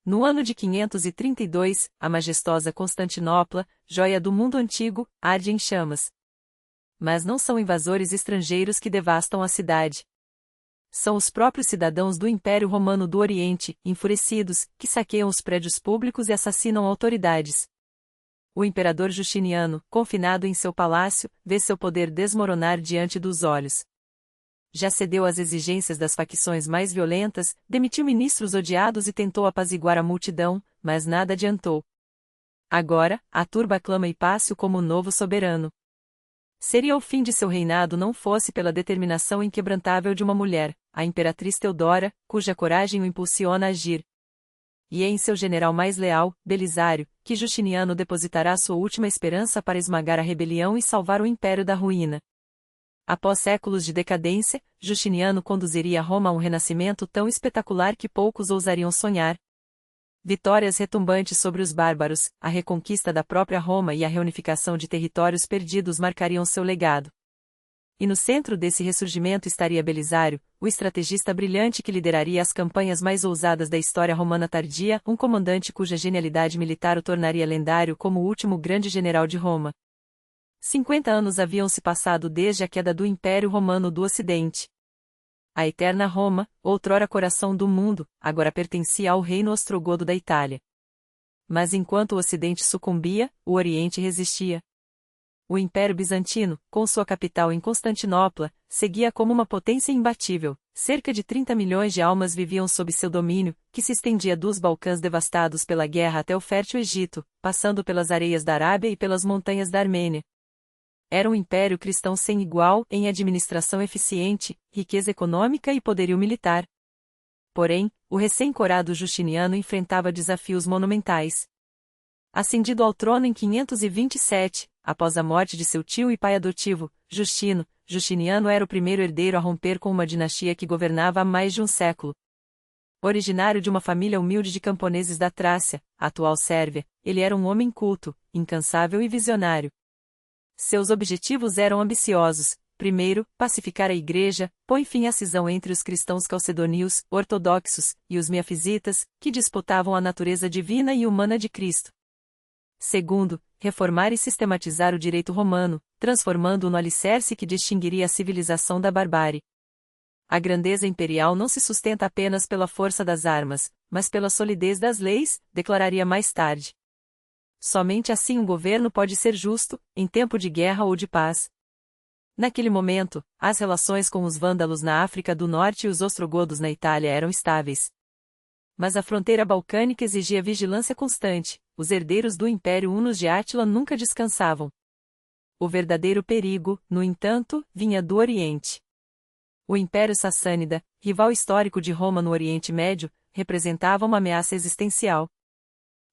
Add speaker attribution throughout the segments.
Speaker 1: No ano de 532, a majestosa Constantinopla, joia do mundo antigo, arde em chamas. Mas não são invasores estrangeiros que devastam a cidade. São os próprios cidadãos do Império Romano do Oriente, enfurecidos, que saqueiam os prédios públicos e assassinam autoridades. O imperador Justiniano, confinado em seu palácio, vê seu poder desmoronar diante dos olhos. Já cedeu às exigências das facções mais violentas, demitiu ministros odiados e tentou apaziguar a multidão, mas nada adiantou. Agora, a turba aclama Hipácio como o novo soberano. Seria o fim de seu reinado não fosse pela determinação inquebrantável de uma mulher, a imperatriz Teodora, cuja coragem o impulsiona a agir. E é em seu general mais leal, Belisário, que Justiniano depositará sua última esperança para esmagar a rebelião e salvar o império da ruína. Após séculos de decadência, Justiniano conduziria Roma a um renascimento tão espetacular que poucos ousariam sonhar. Vitórias retumbantes sobre os bárbaros, a reconquista da própria Roma e a reunificação de territórios perdidos marcariam seu legado. E no centro desse ressurgimento estaria Belisário, o estrategista brilhante que lideraria as campanhas mais ousadas da história romana tardia, um comandante cuja genialidade militar o tornaria lendário como o último grande general de Roma. 50 anos haviam se passado desde a queda do Império Romano do Ocidente. A eterna Roma, outrora coração do mundo, agora pertencia ao reino ostrogodo da Itália. Mas enquanto o Ocidente sucumbia, o Oriente resistia. O Império Bizantino, com sua capital em Constantinopla, seguia como uma potência imbatível. Cerca de 30 milhões de almas viviam sob seu domínio, que se estendia dos Balcãs devastados pela guerra até o fértil Egito, passando pelas areias da Arábia e pelas montanhas da Armênia. Era um império cristão sem igual em administração eficiente, riqueza econômica e poderio militar. Porém, o recém-corado Justiniano enfrentava desafios monumentais. Ascendido ao trono em 527, após a morte de seu tio e pai adotivo, Justino, Justiniano era o primeiro herdeiro a romper com uma dinastia que governava há mais de um século. Originário de uma família humilde de camponeses da Trácia, atual Sérvia, ele era um homem culto, incansável e visionário. Seus objetivos eram ambiciosos. Primeiro, pacificar a Igreja, põe fim à cisão entre os cristãos calcedônios, ortodoxos, e os miafisitas, que disputavam a natureza divina e humana de Cristo. Segundo, reformar e sistematizar o direito romano, transformando-o no alicerce que distinguiria a civilização da barbárie. A grandeza imperial não se sustenta apenas pela força das armas, mas pela solidez das leis, declararia mais tarde. Somente assim um governo pode ser justo, em tempo de guerra ou de paz. Naquele momento, as relações com os vândalos na África do Norte e os ostrogodos na Itália eram estáveis. Mas a fronteira balcânica exigia vigilância constante, os herdeiros do Império Hunos de Átila nunca descansavam. O verdadeiro perigo, no entanto, vinha do Oriente. O Império Sassânida, rival histórico de Roma no Oriente Médio, representava uma ameaça existencial.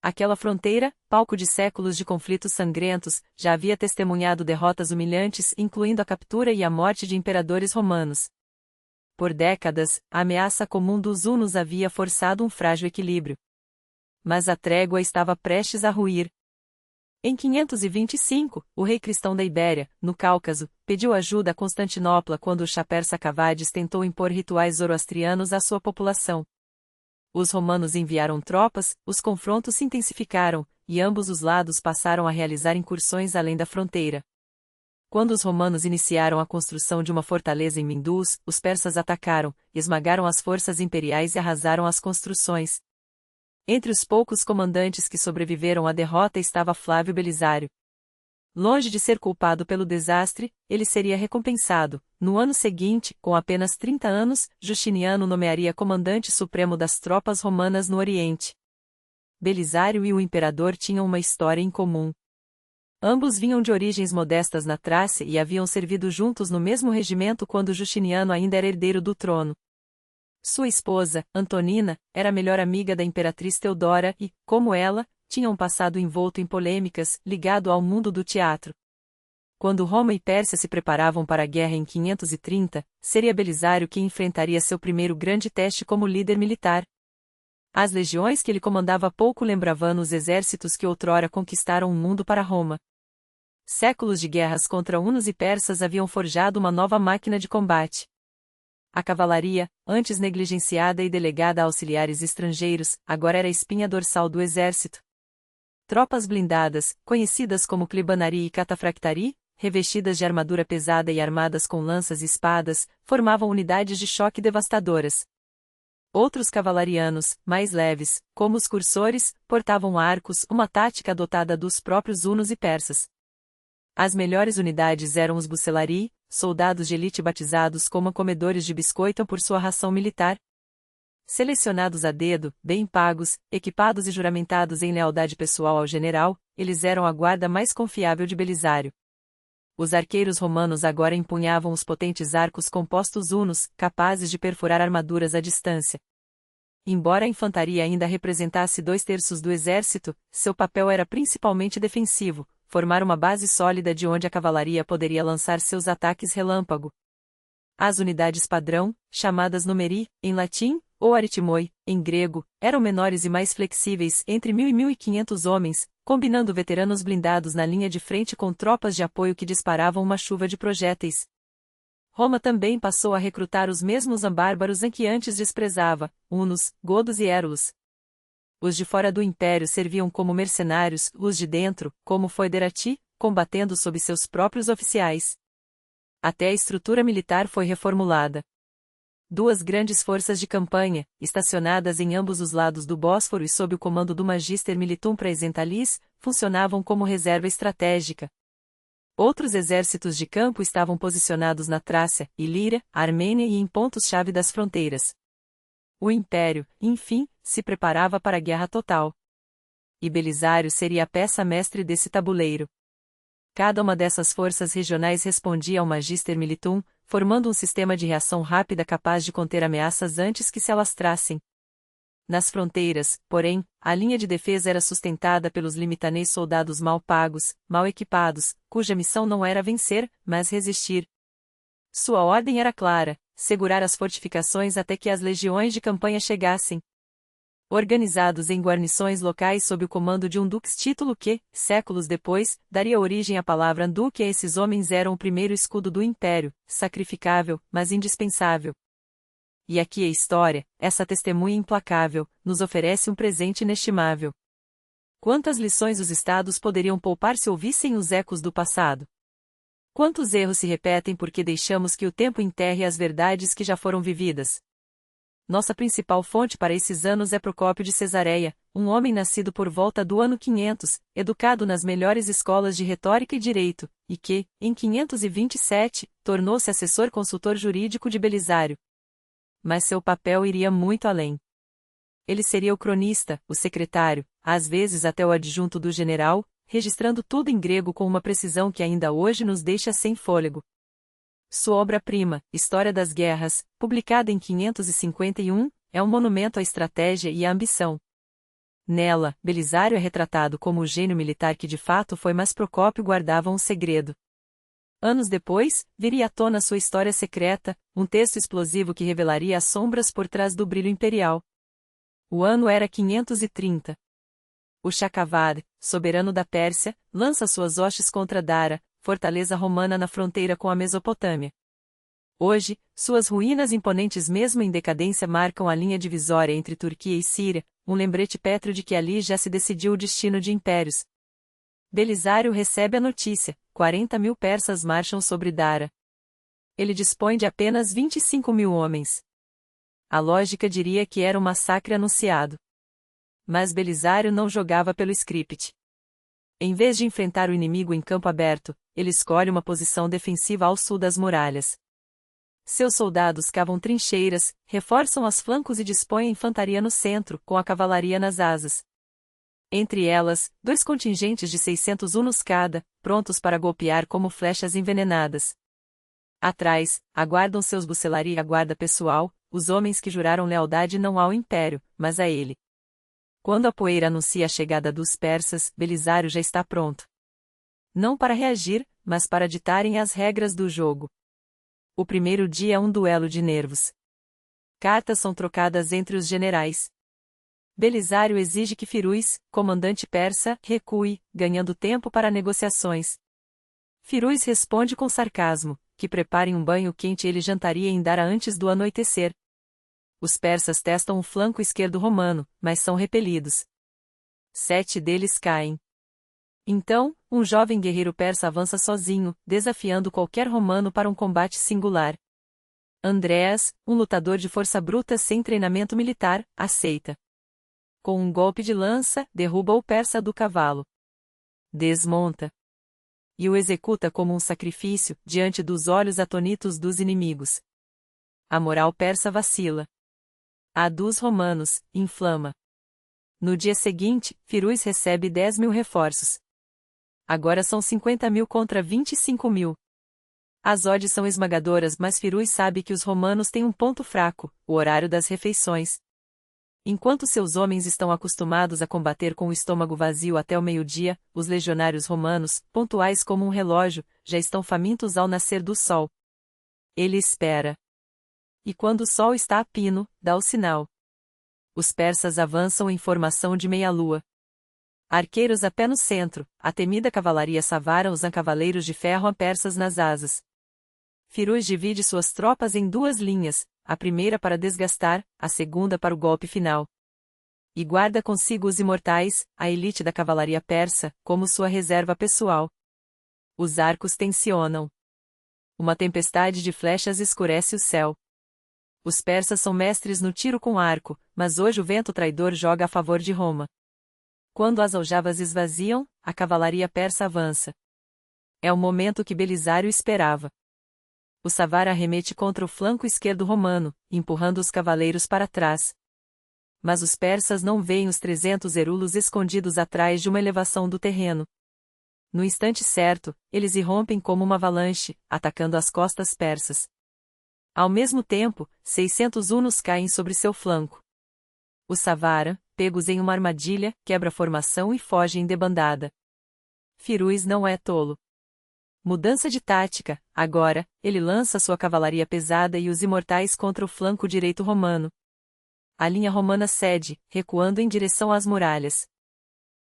Speaker 1: Aquela fronteira, palco de séculos de conflitos sangrentos, já havia testemunhado derrotas humilhantes, incluindo a captura e a morte de imperadores romanos. Por décadas, a ameaça comum dos hunos havia forçado um frágil equilíbrio. Mas a trégua estava prestes a ruir. Em 525, o rei cristão da Ibéria, no Cáucaso, pediu ajuda a Constantinopla quando o Shah persa Cavades tentou impor rituais zoroastrianos à sua população. Os romanos enviaram tropas, os confrontos se intensificaram, e ambos os lados passaram a realizar incursões além da fronteira. Quando os romanos iniciaram a construção de uma fortaleza em Mindus, os persas atacaram, esmagaram as forças imperiais e arrasaram as construções. Entre os poucos comandantes que sobreviveram à derrota estava Flávio Belisário. Longe de ser culpado pelo desastre, ele seria recompensado. No ano seguinte, com apenas 30 anos, Justiniano nomearia comandante supremo das tropas romanas no Oriente. Belisário e o imperador tinham uma história em comum. Ambos vinham de origens modestas na Trácia e haviam servido juntos no mesmo regimento quando Justiniano ainda era herdeiro do trono. Sua esposa, Antonina, era a melhor amiga da imperatriz Teodora e, como ela, tinha um passado envolto em polêmicas, ligado ao mundo do teatro. Quando Roma e Pérsia se preparavam para a guerra em 530, seria Belisário quem enfrentaria seu primeiro grande teste como líder militar. As legiões que ele comandava pouco lembravam os exércitos que outrora conquistaram o mundo para Roma. Séculos de guerras contra hunos e persas haviam forjado uma nova máquina de combate. A cavalaria, antes negligenciada e delegada a auxiliares estrangeiros, agora era a espinha dorsal do exército. Tropas blindadas, conhecidas como clibanari e catafractari, revestidas de armadura pesada e armadas com lanças e espadas, formavam unidades de choque devastadoras. Outros cavalarianos, mais leves, como os cursores, portavam arcos, uma tática adotada dos próprios hunos e persas. As melhores unidades eram os bucelari, soldados de elite batizados como comedores de biscoito por sua ração militar. Selecionados a dedo, bem pagos, equipados e juramentados em lealdade pessoal ao general, eles eram a guarda mais confiável de Belisário. Os arqueiros romanos agora empunhavam os potentes arcos compostos hunos, capazes de perfurar armaduras à distância. Embora a infantaria ainda representasse 2/3 do exército, seu papel era principalmente defensivo, formar uma base sólida de onde a cavalaria poderia lançar seus ataques relâmpago. As unidades padrão, chamadas numeri, em latim, ou aritimoi, em grego, eram menores e mais flexíveis, entre 1.000 e 1.500 homens, combinando veteranos blindados na linha de frente com tropas de apoio que disparavam uma chuva de projéteis. Roma também passou a recrutar os mesmos bárbaros em que antes desprezava, hunos, godos e érulos. Os de fora do império serviam como mercenários, os de dentro, como foederati, combatendo sob seus próprios oficiais. Até a estrutura militar foi reformulada. 2 grandes forças de campanha, estacionadas em ambos os lados do Bósforo e sob o comando do Magister Militum Praesentalis, funcionavam como reserva estratégica. Outros exércitos de campo estavam posicionados na Trácia, Ilíria, Armênia e em pontos-chave das fronteiras. O império, enfim, se preparava para a guerra total. E Belisário seria a peça-mestre desse tabuleiro. Cada uma dessas forças regionais respondia ao Magister Militum, formando um sistema de reação rápida capaz de conter ameaças antes que se alastrassem. Nas fronteiras, porém, a linha de defesa era sustentada pelos limitanês soldados mal pagos, mal equipados, cuja missão não era vencer, mas resistir. Sua ordem era clara: segurar as fortificações até que as legiões de campanha chegassem. Organizados em guarnições locais sob o comando de um dux, título que, séculos depois, daria origem à palavra duque, esses homens eram o primeiro escudo do império, sacrificável, mas indispensável. E aqui a história, essa testemunha implacável, nos oferece um presente inestimável. Quantas lições os estados poderiam poupar se ouvissem os ecos do passado? Quantos erros se repetem porque deixamos que o tempo enterre as verdades que já foram vividas? Nossa principal fonte para esses anos é Procópio de Cesareia, um homem nascido por volta do ano 500, educado nas melhores escolas de retórica e direito, e que, em 527, tornou-se assessor consultor jurídico de Belisário. Mas seu papel iria muito além. Ele seria o cronista, o secretário, às vezes até o adjunto do general, registrando tudo em grego com uma precisão que ainda hoje nos deixa sem fôlego. Sua obra-prima, História das Guerras, publicada em 551, é um monumento à estratégia e à ambição. Nela, Belisário é retratado como o gênio militar que de fato foi, mas Procópio guardava um segredo. Anos depois, viria à tona sua história secreta, um texto explosivo que revelaria as sombras por trás do brilho imperial. O ano era 530. O Chakavad, soberano da Pérsia, lança suas hostes contra Dara, fortaleza romana na fronteira com a Mesopotâmia. Hoje, suas ruínas imponentes mesmo em decadência marcam a linha divisória entre Turquia e Síria, um lembrete pétreo de que ali já se decidiu o destino de impérios. Belisário recebe a notícia: 40.000 persas marcham sobre Dara. Ele dispõe de apenas 25.000 homens. A lógica diria que era um massacre anunciado. Mas Belisário não jogava pelo script. Em vez de enfrentar o inimigo em campo aberto, ele escolhe uma posição defensiva ao sul das muralhas. Seus soldados cavam trincheiras, reforçam os flancos e dispõem a infantaria no centro, com a cavalaria nas asas. Entre elas, 2 contingentes de 600 hunos cada, prontos para golpear como flechas envenenadas. Atrás, aguardam seus bucelari e a guarda pessoal, os homens que juraram lealdade não ao império, mas a ele. Quando a poeira anuncia a chegada dos persas, Belisário já está pronto. Não para reagir, mas para ditarem as regras do jogo. O primeiro dia é um duelo de nervos. Cartas são trocadas entre os generais. Belisário exige que Firuz, comandante persa, recue, ganhando tempo para negociações. Firuz responde com sarcasmo: que preparem um banho quente. Ele jantaria em Dara antes do anoitecer. Os persas testam o flanco esquerdo romano, mas são repelidos. 7 deles caem. Então, um jovem guerreiro persa avança sozinho, desafiando qualquer romano para um combate singular. Andreas, um lutador de força bruta sem treinamento militar, aceita. Com um golpe de lança, derruba o persa do cavalo. Desmonta. E o executa como um sacrifício, diante dos olhos atônitos dos inimigos. A moral persa vacila. A dos romanos, inflama. No dia seguinte, Firuz recebe 10.000 reforços. Agora são 50.000 contra 25.000. As odds são esmagadoras, mas Firuz sabe que os romanos têm um ponto fraco, o horário das refeições. Enquanto seus homens estão acostumados a combater com o estômago vazio até o meio-dia, os legionários romanos, pontuais como um relógio, já estão famintos ao nascer do sol. Ele espera. E quando o sol está a pino, dá o sinal. Os persas avançam em formação de meia-lua. Arqueiros a pé no centro, a temida cavalaria savara os cavaleiros de ferro a persas nas asas. Firuz divide suas tropas em 2 linhas, a primeira para desgastar, a segunda para o golpe final. E guarda consigo os imortais, a elite da cavalaria persa, como sua reserva pessoal. Os arcos tensionam. Uma tempestade de flechas escurece o céu. Os persas são mestres no tiro com arco, mas hoje o vento traidor joga a favor de Roma. Quando as aljavas esvaziam, a cavalaria persa avança. É o momento que Belisário esperava. O savara arremete contra o flanco esquerdo romano, empurrando os cavaleiros para trás. Mas os persas não veem os 300 herulos escondidos atrás de uma elevação do terreno. No instante certo, eles irrompem como uma avalanche, atacando as costas persas. Ao mesmo tempo, 600 hunos caem sobre seu flanco. O savara, pegos em uma armadilha, quebra a formação e foge em debandada. Firuz não é tolo. Mudança de tática, agora, ele lança sua cavalaria pesada e os imortais contra o flanco direito romano. A linha romana cede, recuando em direção às muralhas.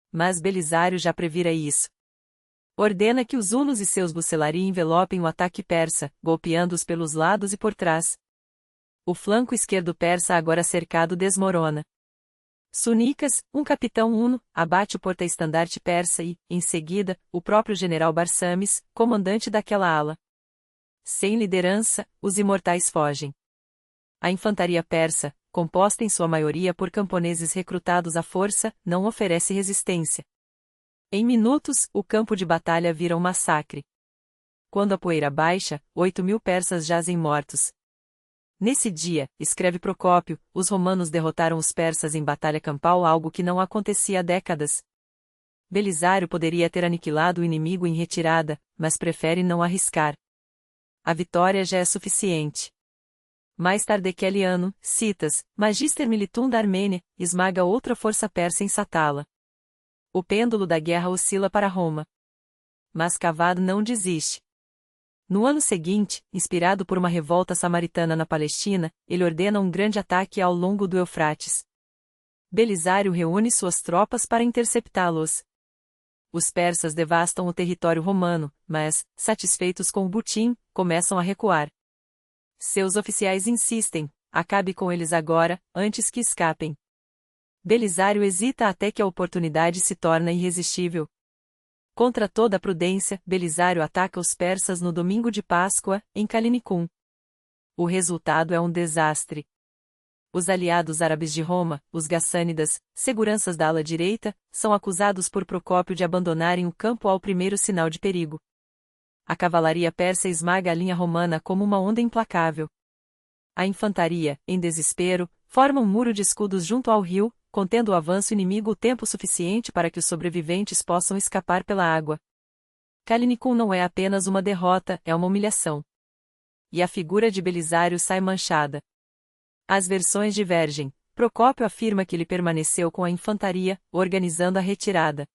Speaker 1: Mas Belisário já previra isso. Ordena que os hunos e seus bucelari envelopem o ataque persa, golpeando-os pelos lados e por trás. O flanco esquerdo persa agora cercado desmorona. Sunicas, um capitão huno, abate o porta-estandarte persa e, em seguida, o próprio general Barsames, comandante daquela ala. Sem liderança, os imortais fogem. A infantaria persa, composta em sua maioria por camponeses recrutados à força, não oferece resistência. Em minutos, o campo de batalha vira um massacre. Quando a poeira baixa, 8.000 persas jazem mortos. Nesse dia, escreve Procópio, os romanos derrotaram os persas em batalha campal, algo que não acontecia há décadas. Belisário poderia ter aniquilado o inimigo em retirada, mas prefere não arriscar. A vitória já é suficiente. Mais tarde aquele ano, Citas, Magister Militum da Armênia, esmaga outra força persa em Satala. O pêndulo da guerra oscila para Roma. Mas Cavado não desiste. No ano seguinte, inspirado por uma revolta samaritana na Palestina, ele ordena um grande ataque ao longo do Eufrates. Belisário reúne suas tropas para interceptá-los. Os persas devastam o território romano, mas, satisfeitos com o butim, começam a recuar. Seus oficiais insistem, acabe com eles agora, antes que escapem. Belisário hesita até que a oportunidade se torna irresistível. Contra toda a prudência, Belisário ataca os persas no domingo de Páscoa, em Calinicum. O resultado é um desastre. Os aliados árabes de Roma, os gassânidas, seguranças da ala direita, são acusados por Procópio de abandonarem o campo ao primeiro sinal de perigo. A cavalaria persa esmaga a linha romana como uma onda implacável. A infantaria, em desespero, forma um muro de escudos junto ao rio, contendo o avanço inimigo o tempo suficiente para que os sobreviventes possam escapar pela água. Calinicum não é apenas uma derrota, é uma humilhação. E a figura de Belisário sai manchada. As versões divergem. Procópio afirma que ele permaneceu com a infantaria, organizando a retirada.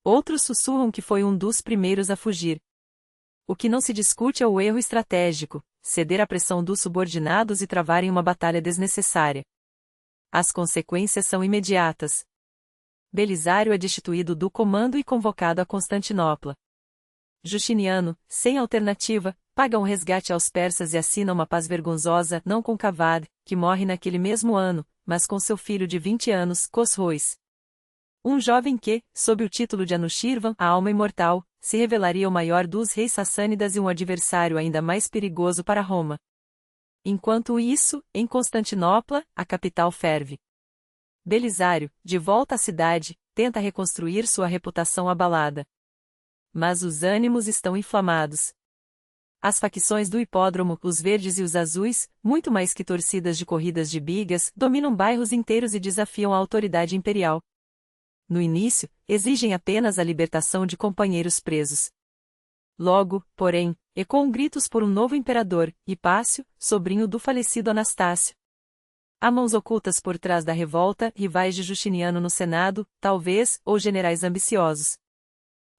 Speaker 1: Outros sussurram que foi um dos primeiros a fugir. O que não se discute é o erro estratégico, ceder à pressão dos subordinados e travarem uma batalha desnecessária. As consequências são imediatas. Belisário é destituído do comando e convocado a Constantinopla. Justiniano, sem alternativa, paga um resgate aos persas e assina uma paz vergonzosa não com Cavad, que morre naquele mesmo ano, mas com seu filho de 20 anos, Cosroes. Um jovem que, sob o título de Anushirvan, a alma imortal, se revelaria o maior dos reis sassânidas e um adversário ainda mais perigoso para Roma. Enquanto isso, em Constantinopla, a capital ferve. Belisário, de volta à cidade, tenta reconstruir sua reputação abalada. Mas os ânimos estão inflamados. As facções do hipódromo, os verdes e os azuis, muito mais que torcidas de corridas de bigas, dominam bairros inteiros e desafiam a autoridade imperial. No início, exigem apenas a libertação de companheiros presos. Logo, porém, ecoam gritos por um novo imperador, Hipácio, sobrinho do falecido Anastácio. Há mãos ocultas por trás da revolta, rivais de Justiniano no Senado, talvez, ou generais ambiciosos.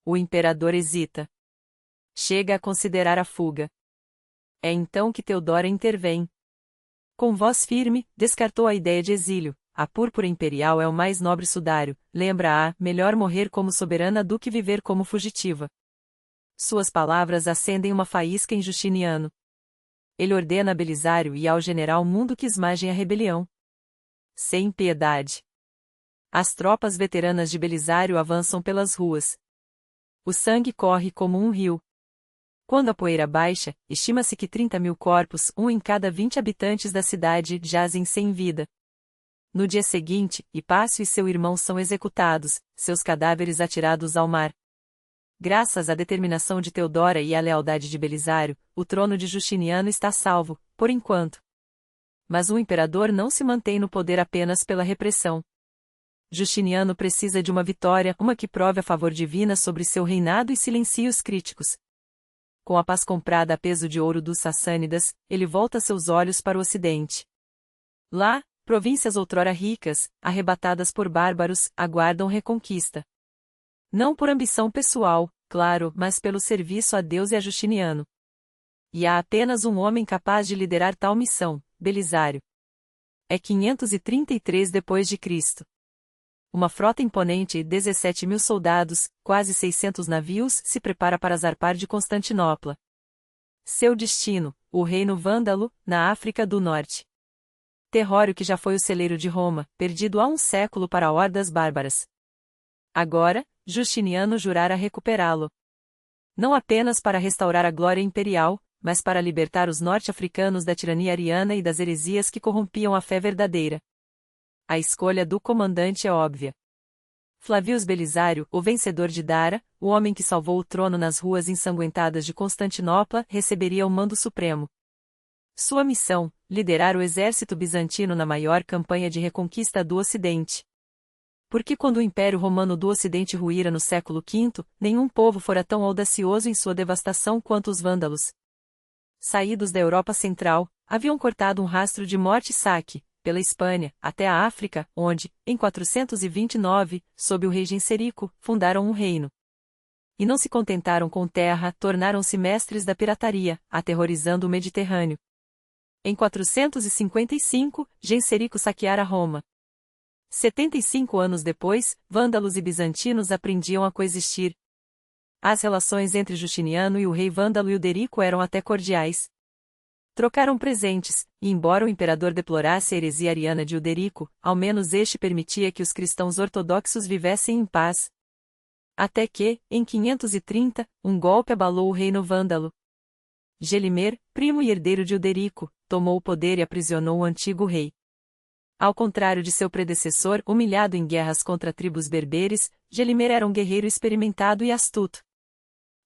Speaker 1: O imperador hesita. Chega a considerar a fuga. É então que Teodora intervém. Com voz firme, descartou a ideia de exílio. A púrpura imperial é o mais nobre sudário, lembra-a, melhor morrer como soberana do que viver como fugitiva. Suas palavras acendem uma faísca em Justiniano. Ele ordena a Belisário e ao general Mundo que esmajem a rebelião. Sem piedade. As tropas veteranas de Belisário avançam pelas ruas. O sangue corre como um rio. Quando a poeira baixa, estima-se que 30.000 corpos, um em cada 20 habitantes da cidade, jazem sem vida. No dia seguinte, Hipácio e seu irmão são executados, seus cadáveres atirados ao mar. Graças à determinação de Teodora e à lealdade de Belisário, o trono de Justiniano está salvo, por enquanto. Mas o imperador não se mantém no poder apenas pela repressão. Justiniano precisa de uma vitória, uma que prove a favor divina sobre seu reinado e silencie os críticos. Com a paz comprada a peso de ouro dos Sassânidas, ele volta seus olhos para o ocidente. Lá, províncias outrora ricas, arrebatadas por bárbaros, aguardam reconquista. Não por ambição pessoal, claro, mas pelo serviço a Deus e a Justiniano. E há apenas um homem capaz de liderar tal missão, Belisário. É 533 d.C. Uma frota imponente e 17.000 soldados, quase 600 navios, se prepara para zarpar de Constantinopla. Seu destino, o reino vândalo, na África do Norte. Terrório que já foi o celeiro de Roma, perdido há um século para hordas bárbaras. Agora, Justiniano jurara recuperá-lo. Não apenas para restaurar a glória imperial, mas para libertar os norte-africanos da tirania ariana e das heresias que corrompiam a fé verdadeira. A escolha do comandante é óbvia. Flavius Belisário, o vencedor de Dara, o homem que salvou o trono nas ruas ensanguentadas de Constantinopla, receberia o mando supremo. Sua missão, liderar o exército bizantino na maior campanha de reconquista do Ocidente. Porque quando o Império Romano do Ocidente ruíra no século V, nenhum povo fora tão audacioso em sua devastação quanto os vândalos. Saídos da Europa Central, haviam cortado um rastro de morte e saque, pela Espanha, até a África, onde, em 429, sob o rei Genserico, fundaram um reino. E não se contentaram com terra, tornaram-se mestres da pirataria, aterrorizando o Mediterrâneo. Em 455, Genserico saqueara Roma. 75 anos depois, vândalos e bizantinos aprendiam a coexistir. As relações entre Justiniano e o rei vândalo Euderico eram até cordiais. Trocaram presentes, e embora o imperador deplorasse a heresia ariana de Euderico, ao menos este permitia que os cristãos ortodoxos vivessem em paz. Até que, em 530, um golpe abalou o reino vândalo. Gelimer, primo e herdeiro de Euderico, tomou o poder e aprisionou o antigo rei. Ao contrário de seu predecessor, humilhado em guerras contra tribos berberes, Gelimer era um guerreiro experimentado e astuto.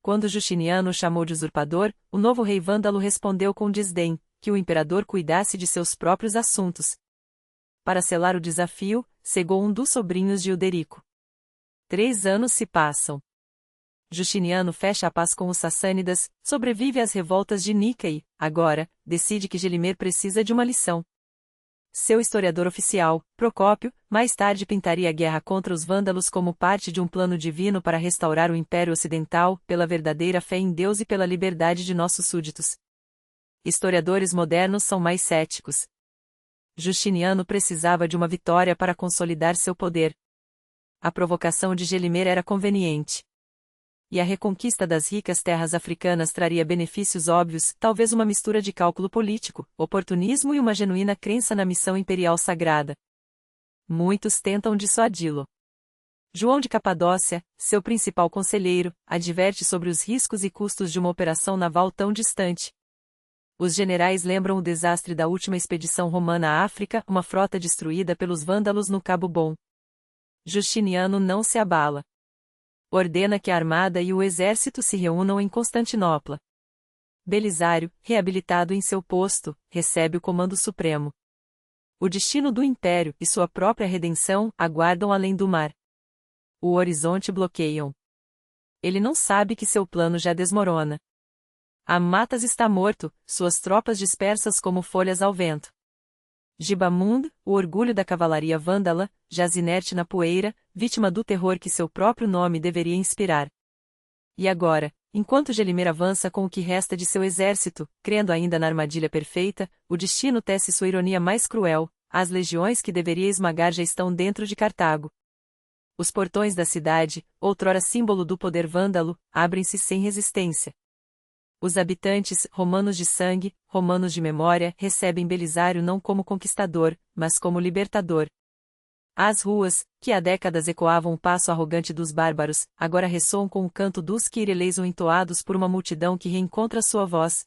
Speaker 1: Quando Justiniano o chamou de usurpador, o novo rei vândalo respondeu com desdém, que o imperador cuidasse de seus próprios assuntos. Para selar o desafio, cegou um dos sobrinhos de Euderico. 3 anos se passam. Justiniano fecha a paz com os Sassânidas, sobrevive às revoltas de Nica e, agora, decide que Gelimer precisa de uma lição. Seu historiador oficial, Procópio, mais tarde pintaria a guerra contra os vândalos como parte de um plano divino para restaurar o Império Ocidental, pela verdadeira fé em Deus e pela liberdade de nossos súditos. Historiadores modernos são mais céticos. Justiniano precisava de uma vitória para consolidar seu poder. A provocação de Gelimer era conveniente. e a reconquista das ricas terras africanas traria benefícios óbvios, talvez uma mistura de cálculo político, oportunismo e uma genuína crença na missão imperial sagrada. Muitos tentam dissuadi-lo. João de Capadócia, seu principal conselheiro, adverte sobre os riscos e custos de uma operação naval tão distante. Os generais lembram o desastre da última expedição romana à África, uma frota destruída pelos vândalos no Cabo Bom. Justiniano não se abala. Ordena que a armada e o exército se reúnam em Constantinopla. Belisário, reabilitado em seu posto, recebe o comando supremo. O destino do império e sua própria redenção aguardam além do mar. O horizonte bloqueiam. Ele não sabe que seu plano já desmorona. Amatas está morto, suas tropas dispersas como folhas ao vento. Gibamund, o orgulho da cavalaria vândala, jaz inerte na poeira, vítima do terror que seu próprio nome deveria inspirar. E agora, enquanto Gelimer avança com o que resta de seu exército, crendo ainda na armadilha perfeita, o destino tece sua ironia mais cruel, as legiões que deveria esmagar já estão dentro de Cartago. Os portões da cidade, outrora símbolo do poder vândalo, abrem-se sem resistência. Os habitantes, romanos de sangue, romanos de memória, recebem Belisário não como conquistador, mas como libertador. As ruas, que há décadas ecoavam o passo arrogante dos bárbaros, agora ressoam com o canto dos que ireleisam entoados por uma multidão que reencontra sua voz.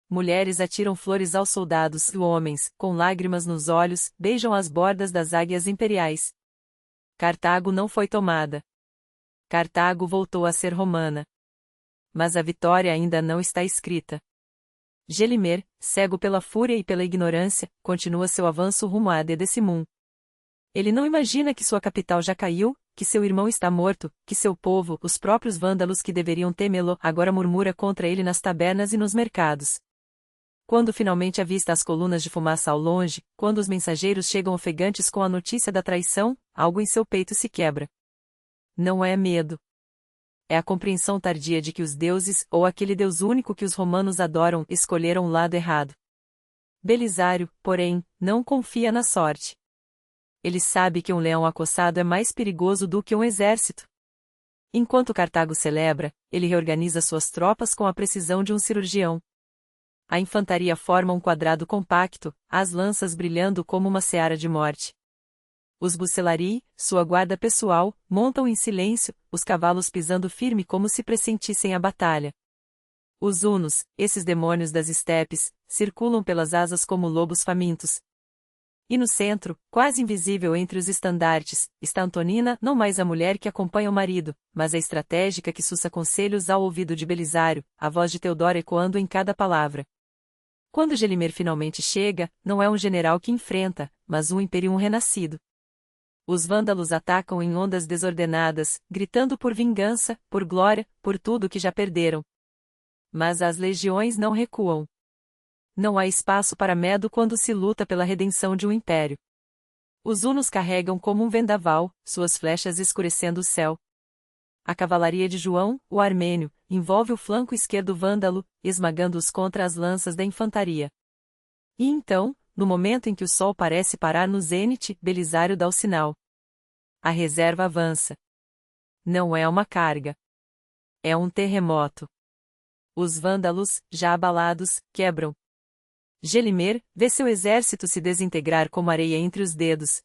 Speaker 1: Mulheres atiram flores aos soldados e homens, com lágrimas nos olhos, beijam as bordas das águias imperiais. Cartago não foi tomada. Cartago voltou a ser romana. Mas a vitória ainda não está escrita. Gelimer, cego pela fúria e pela ignorância, continua seu avanço rumo a Decimum. Ele não imagina que sua capital já caiu, que seu irmão está morto, que seu povo, os próprios vândalos que deveriam temê-lo, agora murmura contra ele nas tabernas e nos mercados. Quando finalmente avista as colunas de fumaça ao longe, quando os mensageiros chegam ofegantes com a notícia da traição, algo em seu peito se quebra. Não é medo. É a compreensão tardia de que os deuses, ou aquele Deus único que os romanos adoram, escolheram o lado errado. Belisário, porém, não confia na sorte. Ele sabe que um leão acossado é mais perigoso do que um exército. Enquanto Cartago celebra, ele reorganiza suas tropas com a precisão de um cirurgião. A infantaria forma um quadrado compacto, as lanças brilhando como uma seara de morte. Os bucelarii, sua guarda pessoal, montam em silêncio, os cavalos pisando firme como se pressentissem a batalha. Os hunos, esses demônios das estepes, circulam pelas asas como lobos famintos. E no centro, quase invisível entre os estandartes, está Antonina, não mais a mulher que acompanha o marido, mas a estratégica que sussa conselhos ao ouvido de Belisário, a voz de Teodoro ecoando em cada palavra. Quando Gelimer finalmente chega, não é um general que enfrenta, mas um imperium renascido. Os vândalos atacam em ondas desordenadas, gritando por vingança, por glória, por tudo que já perderam. Mas as legiões não recuam. Não há espaço para medo quando se luta pela redenção de um império. Os hunos carregam como um vendaval, suas flechas escurecendo o céu. A cavalaria de João, o armênio, envolve o flanco esquerdo vândalo, esmagando-os contra as lanças da infantaria. E então, no momento em que o sol parece parar no zênite, Belisário dá o sinal. A reserva avança. Não é uma carga. É um terremoto. Os vândalos, já abalados, quebram. Gelimer vê seu exército se desintegrar como areia entre os dedos.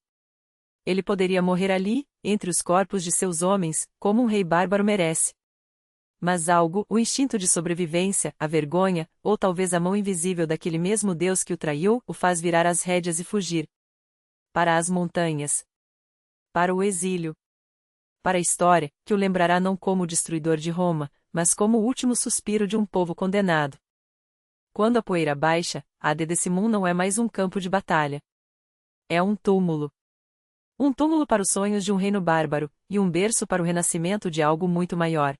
Speaker 1: Ele poderia morrer ali, entre os corpos de seus homens, como um rei bárbaro merece. Mas algo, o instinto de sobrevivência, a vergonha, ou talvez a mão invisível daquele mesmo Deus que o traiu, o faz virar as rédeas e fugir. Para as montanhas. Para o exílio. Para a história, que o lembrará não como o destruidor de Roma, mas como o último suspiro de um povo condenado. Quando a poeira baixa, a Decimum não é mais um campo de batalha. É um túmulo. Um túmulo para os sonhos de um reino bárbaro, e um berço para o renascimento de algo muito maior.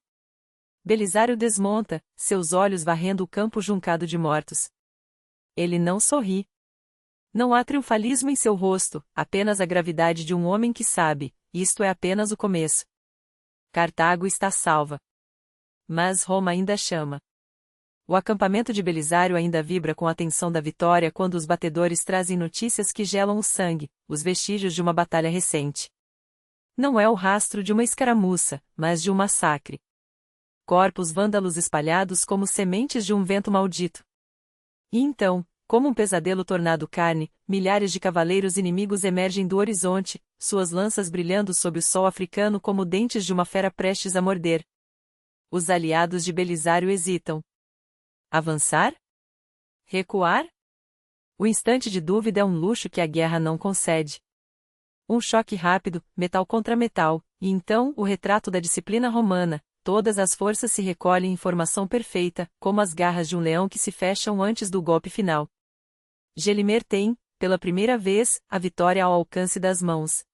Speaker 1: Belisário desmonta, seus olhos varrendo o campo juncado de mortos. Ele não sorri. Não há triunfalismo em seu rosto, apenas a gravidade de um homem que sabe, isto é apenas o começo. Cartago está salva. Mas Roma ainda chama. O acampamento de Belisário ainda vibra com a tensão da vitória quando os batedores trazem notícias que gelam o sangue, os vestígios de uma batalha recente. Não é o rastro de uma escaramuça, mas de um massacre. corpos vândalos espalhados como sementes de um vento maldito. E então, como um pesadelo tornado carne, milhares de cavaleiros inimigos emergem do horizonte, suas lanças brilhando sob o sol africano como dentes de uma fera prestes a morder. Os aliados de Belisário hesitam. Avançar? Recuar? O instante de dúvida é um luxo que a guerra não concede. Um choque rápido, metal contra metal, e então o retrato da disciplina romana. Todas as forças se recolhem em formação perfeita, como as garras de um leão que se fecham antes do golpe final. Gelimer tem, pela primeira vez, a vitória ao alcance das mãos.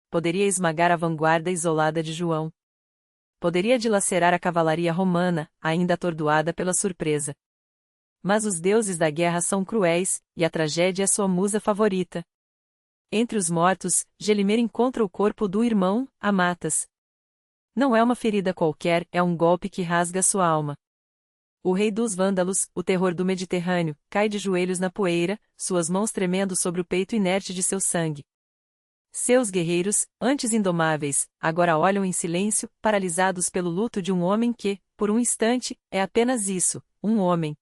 Speaker 1: Poderia esmagar a vanguarda isolada de João. Poderia dilacerar a cavalaria romana, ainda atordoada pela surpresa. Mas os deuses da guerra são cruéis, e a tragédia é sua musa favorita. Entre os mortos, Gelimer encontra o corpo do irmão, Amatas. Não é uma ferida qualquer, é um golpe que rasga sua alma. O rei dos vândalos, o terror do Mediterrâneo, cai de joelhos na poeira, suas mãos tremendo sobre o peito inerte de seu sangue. Seus guerreiros, antes indomáveis, agora olham em silêncio, paralisados pelo luto de um homem que, por um instante, é apenas isso, um homem.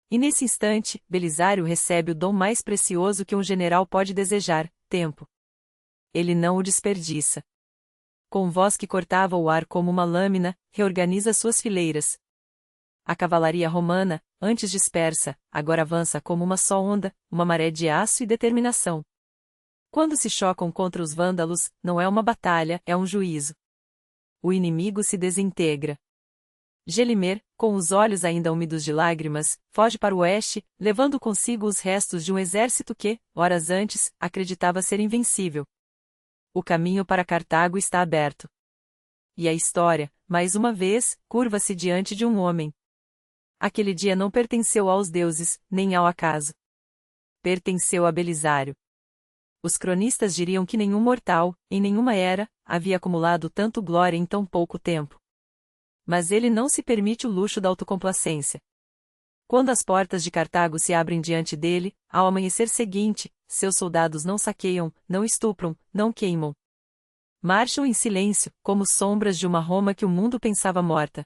Speaker 1: E nesse instante, Belisário recebe o dom mais precioso que um general pode desejar, tempo. Ele não o desperdiça. Com voz que cortava o ar como uma lâmina, reorganiza suas fileiras. A cavalaria romana, antes dispersa, agora avança como uma só onda, uma maré de aço e determinação. Quando se chocam contra os vândalos, não é uma batalha, é um juízo. O inimigo se desintegra. Gelimer, com os olhos ainda úmidos de lágrimas, foge para o oeste, levando consigo os restos de um exército que, horas antes, acreditava ser invencível. O caminho para Cartago está aberto. E a história, mais uma vez, curva-se diante de um homem. Aquele dia não pertenceu aos deuses, nem ao acaso. Pertenceu a Belisário. Os cronistas diriam que nenhum mortal, em nenhuma era, havia acumulado tanto glória em tão pouco tempo. Mas ele não se permite o luxo da autocomplacência. Quando as portas de Cartago se abrem diante dele, ao amanhecer seguinte, seus soldados não saqueiam, não estupram, não queimam. Marcham em silêncio, como sombras de uma Roma que o mundo pensava morta.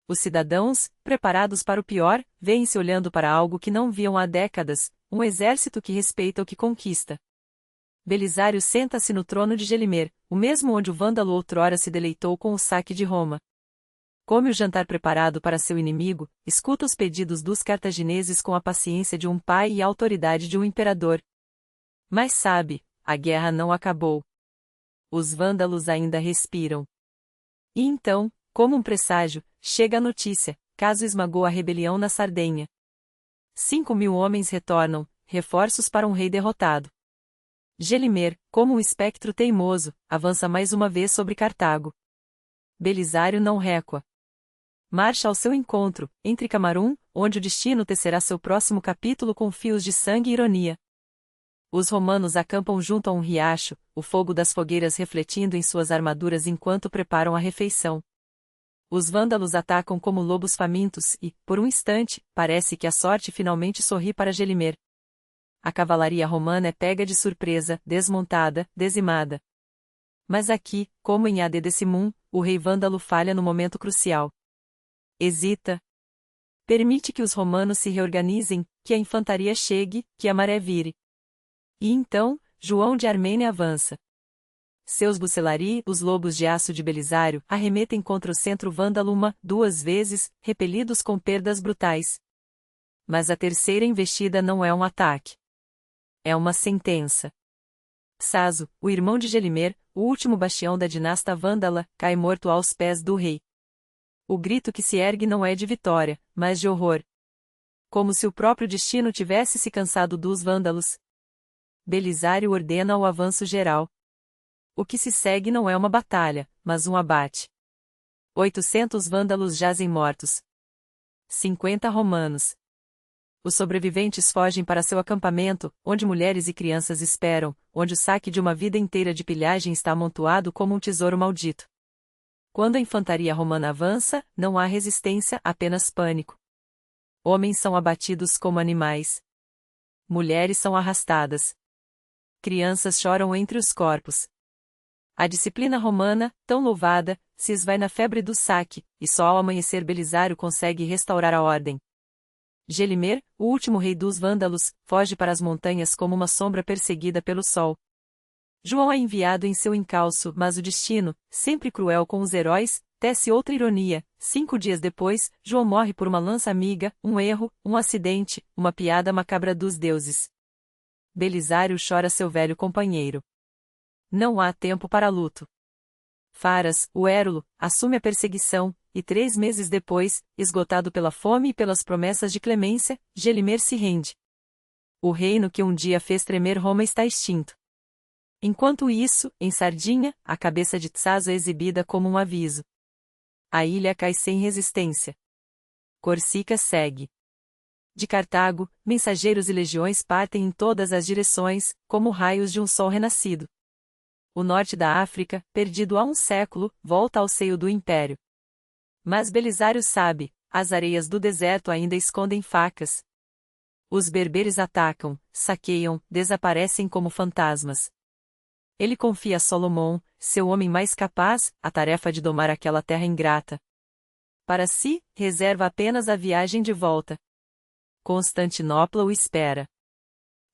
Speaker 1: Os cidadãos, preparados para o pior, veem-se olhando para algo que não viam há décadas, um exército que respeita o que conquista. Belisário senta-se no trono de Gelimer, o mesmo onde o vândalo outrora se deleitou com o saque de Roma. Come o jantar preparado para seu inimigo, escuta os pedidos dos cartagineses com a paciência de um pai e a autoridade de um imperador. Mas sabe, a guerra não acabou. Os vândalos ainda respiram. E então, como um presságio, chega a notícia: Caso esmagou a rebelião na Sardenha. 5.000 homens retornam, reforços para um rei derrotado. Gelimer, como um espectro teimoso, avança mais uma vez sobre Cartago. Belisário não recua. Marcha ao seu encontro, entre Camarum, onde o destino tecerá seu próximo capítulo com fios de sangue e ironia. Os romanos acampam junto a um riacho, o fogo das fogueiras refletindo em suas armaduras enquanto preparam a refeição. Os vândalos atacam como lobos famintos e, por um instante, parece que a sorte finalmente sorri para Gelimer. A cavalaria romana é pega de surpresa, desmontada, dizimada. Mas aqui, como em Adedecimum, o rei vândalo falha no momento crucial. Hesita. Permite que os romanos se reorganizem, que a infantaria chegue, que a maré vire. E então, João de Armênia avança. Seus bucelari, os lobos de aço de Belisário, arremetem contra o centro vândalo duas vezes, repelidos com perdas brutais. Mas a terceira investida não é um ataque. É uma sentença. Psaso, o irmão de Gelimer, o último bastião da dinasta vândala, cai morto aos pés do rei. O grito que se ergue não é de vitória, mas de horror. Como se o próprio destino tivesse se cansado dos vândalos. Belisário ordena o avanço geral. O que se segue não é uma batalha, mas um abate. 800 vândalos jazem mortos. 50 romanos. Os sobreviventes fogem para seu acampamento, onde mulheres e crianças esperam, onde o saque de uma vida inteira de pilhagem está amontoado como um tesouro maldito. Quando a infantaria romana avança, não há resistência, apenas pânico. Homens são abatidos como animais. Mulheres são arrastadas. Crianças choram entre os corpos. A disciplina romana, tão louvada, se esvai na febre do saque, e só ao amanhecer Belisário consegue restaurar a ordem. Gelimer, o último rei dos vândalos, foge para as montanhas como uma sombra perseguida pelo sol. João é enviado em seu encalço, mas o destino, sempre cruel com os heróis, tece outra ironia. 5 dias depois, João morre por uma lança amiga, um erro, um acidente, uma piada macabra dos deuses. Belisário chora seu velho companheiro. Não há tempo para luto. Faras, o Érulo, assume a perseguição, e 3 meses depois, esgotado pela fome e pelas promessas de clemência, Gelimer se rende. O reino que um dia fez tremer Roma está extinto. Enquanto isso, em Sardinha, a cabeça de Tsazo é exibida como um aviso. A ilha cai sem resistência. Corsica segue. De Cartago, mensageiros e legiões partem em todas as direções, como raios de um sol renascido. O norte da África, perdido há um século, volta ao seio do império. Mas Belisário sabe, as areias do deserto ainda escondem facas. Os berberes atacam, saqueiam, desaparecem como fantasmas. Ele confia a Salomão, seu homem mais capaz, a tarefa de domar aquela terra ingrata. Para si, reserva apenas a viagem de volta. Constantinopla o espera.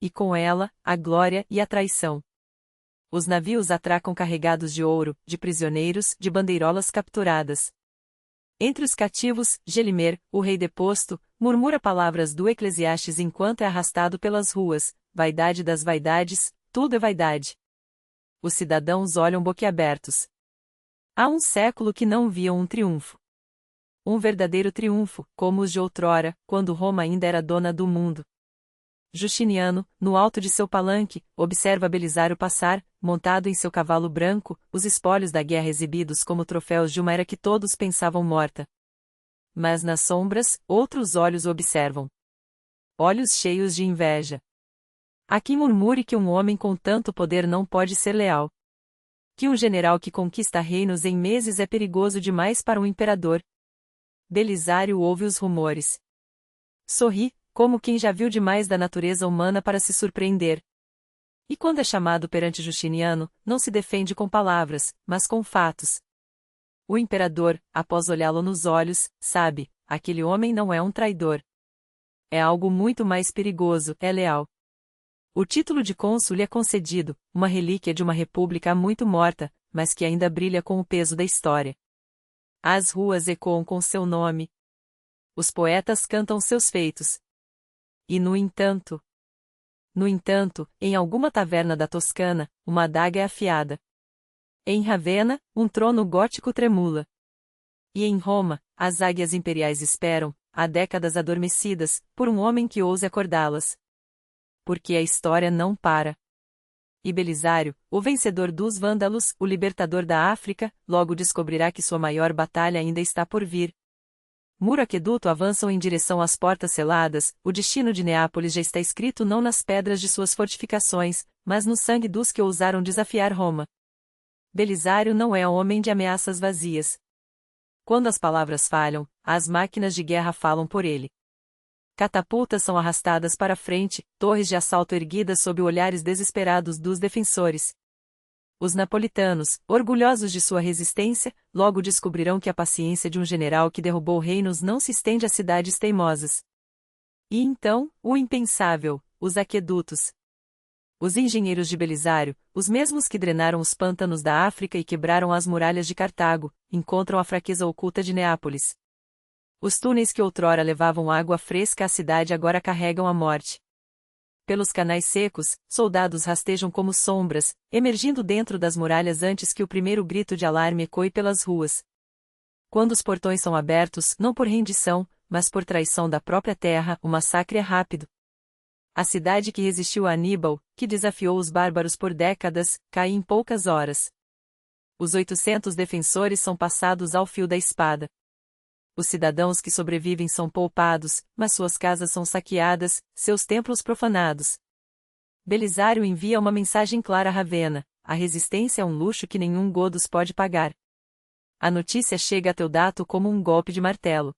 Speaker 1: E com ela, a glória e a traição. Os navios atracam carregados de ouro, de prisioneiros, de bandeirolas capturadas. Entre os cativos, Gelimer, o rei deposto, murmura palavras do Eclesiastes enquanto é arrastado pelas ruas: vaidade das vaidades, tudo é vaidade. Os cidadãos olham boquiabertos. Há um século que não viam um triunfo. Um verdadeiro triunfo, como os de outrora, quando Roma ainda era dona do mundo. Justiniano, no alto de seu palanque, observa Belisário passar, montado em seu cavalo branco, os espólios da guerra exibidos como troféus de uma era que todos pensavam morta. Mas nas sombras, outros olhos o observam. Olhos cheios de inveja. Há quem murmure que um homem com tanto poder não pode ser leal. Que um general que conquista reinos em meses é perigoso demais para um imperador. Belisário ouve os rumores. Sorri, como quem já viu demais da natureza humana para se surpreender. E quando é chamado perante Justiniano, não se defende com palavras, mas com fatos. O imperador, após olhá-lo nos olhos, sabe, aquele homem não é um traidor. É algo muito mais perigoso, é leal. O título de cônsul lhe é concedido, uma relíquia de uma república há muito morta, mas que ainda brilha com o peso da história. As ruas ecoam com seu nome. Os poetas cantam seus feitos. E no entanto, em alguma taverna da Toscana, uma adaga é afiada. Em Ravenna, um trono gótico tremula. E em Roma, as águias imperiais esperam, há décadas adormecidas, por um homem que ouse acordá-las. Porque a história não para. E Belisário, o vencedor dos vândalos, o libertador da África, logo descobrirá que sua maior batalha ainda está por vir. Muro e aqueduto avançam em direção às portas seladas, o destino de Neápolis já está escrito não nas pedras de suas fortificações, mas no sangue dos que ousaram desafiar Roma. Belisário não é homem de ameaças vazias. Quando as palavras falham, as máquinas de guerra falam por ele. Catapultas são arrastadas para frente, torres de assalto erguidas sob olhares desesperados dos defensores. Os napolitanos, orgulhosos de sua resistência, logo descobrirão que a paciência de um general que derrubou reinos não se estende a cidades teimosas. E então, o impensável, os aquedutos. Os engenheiros de Belisário, os mesmos que drenaram os pântanos da África e quebraram as muralhas de Cartago, encontram a fraqueza oculta de Neápolis. Os túneis que outrora levavam água fresca à cidade agora carregam a morte. Pelos canais secos, soldados rastejam como sombras, emergindo dentro das muralhas antes que o primeiro grito de alarme ecoe pelas ruas. Quando os portões são abertos, não por rendição, mas por traição da própria terra, o massacre é rápido. A cidade que resistiu a Aníbal, que desafiou os bárbaros por décadas, cai em poucas horas. Os 800 defensores são passados ao fio da espada. Os cidadãos que sobrevivem são poupados, mas suas casas são saqueadas, seus templos profanados. Belisário envia uma mensagem clara a Ravenna: a resistência é um luxo que nenhum Godos pode pagar. A notícia chega a Teodato como um golpe de martelo.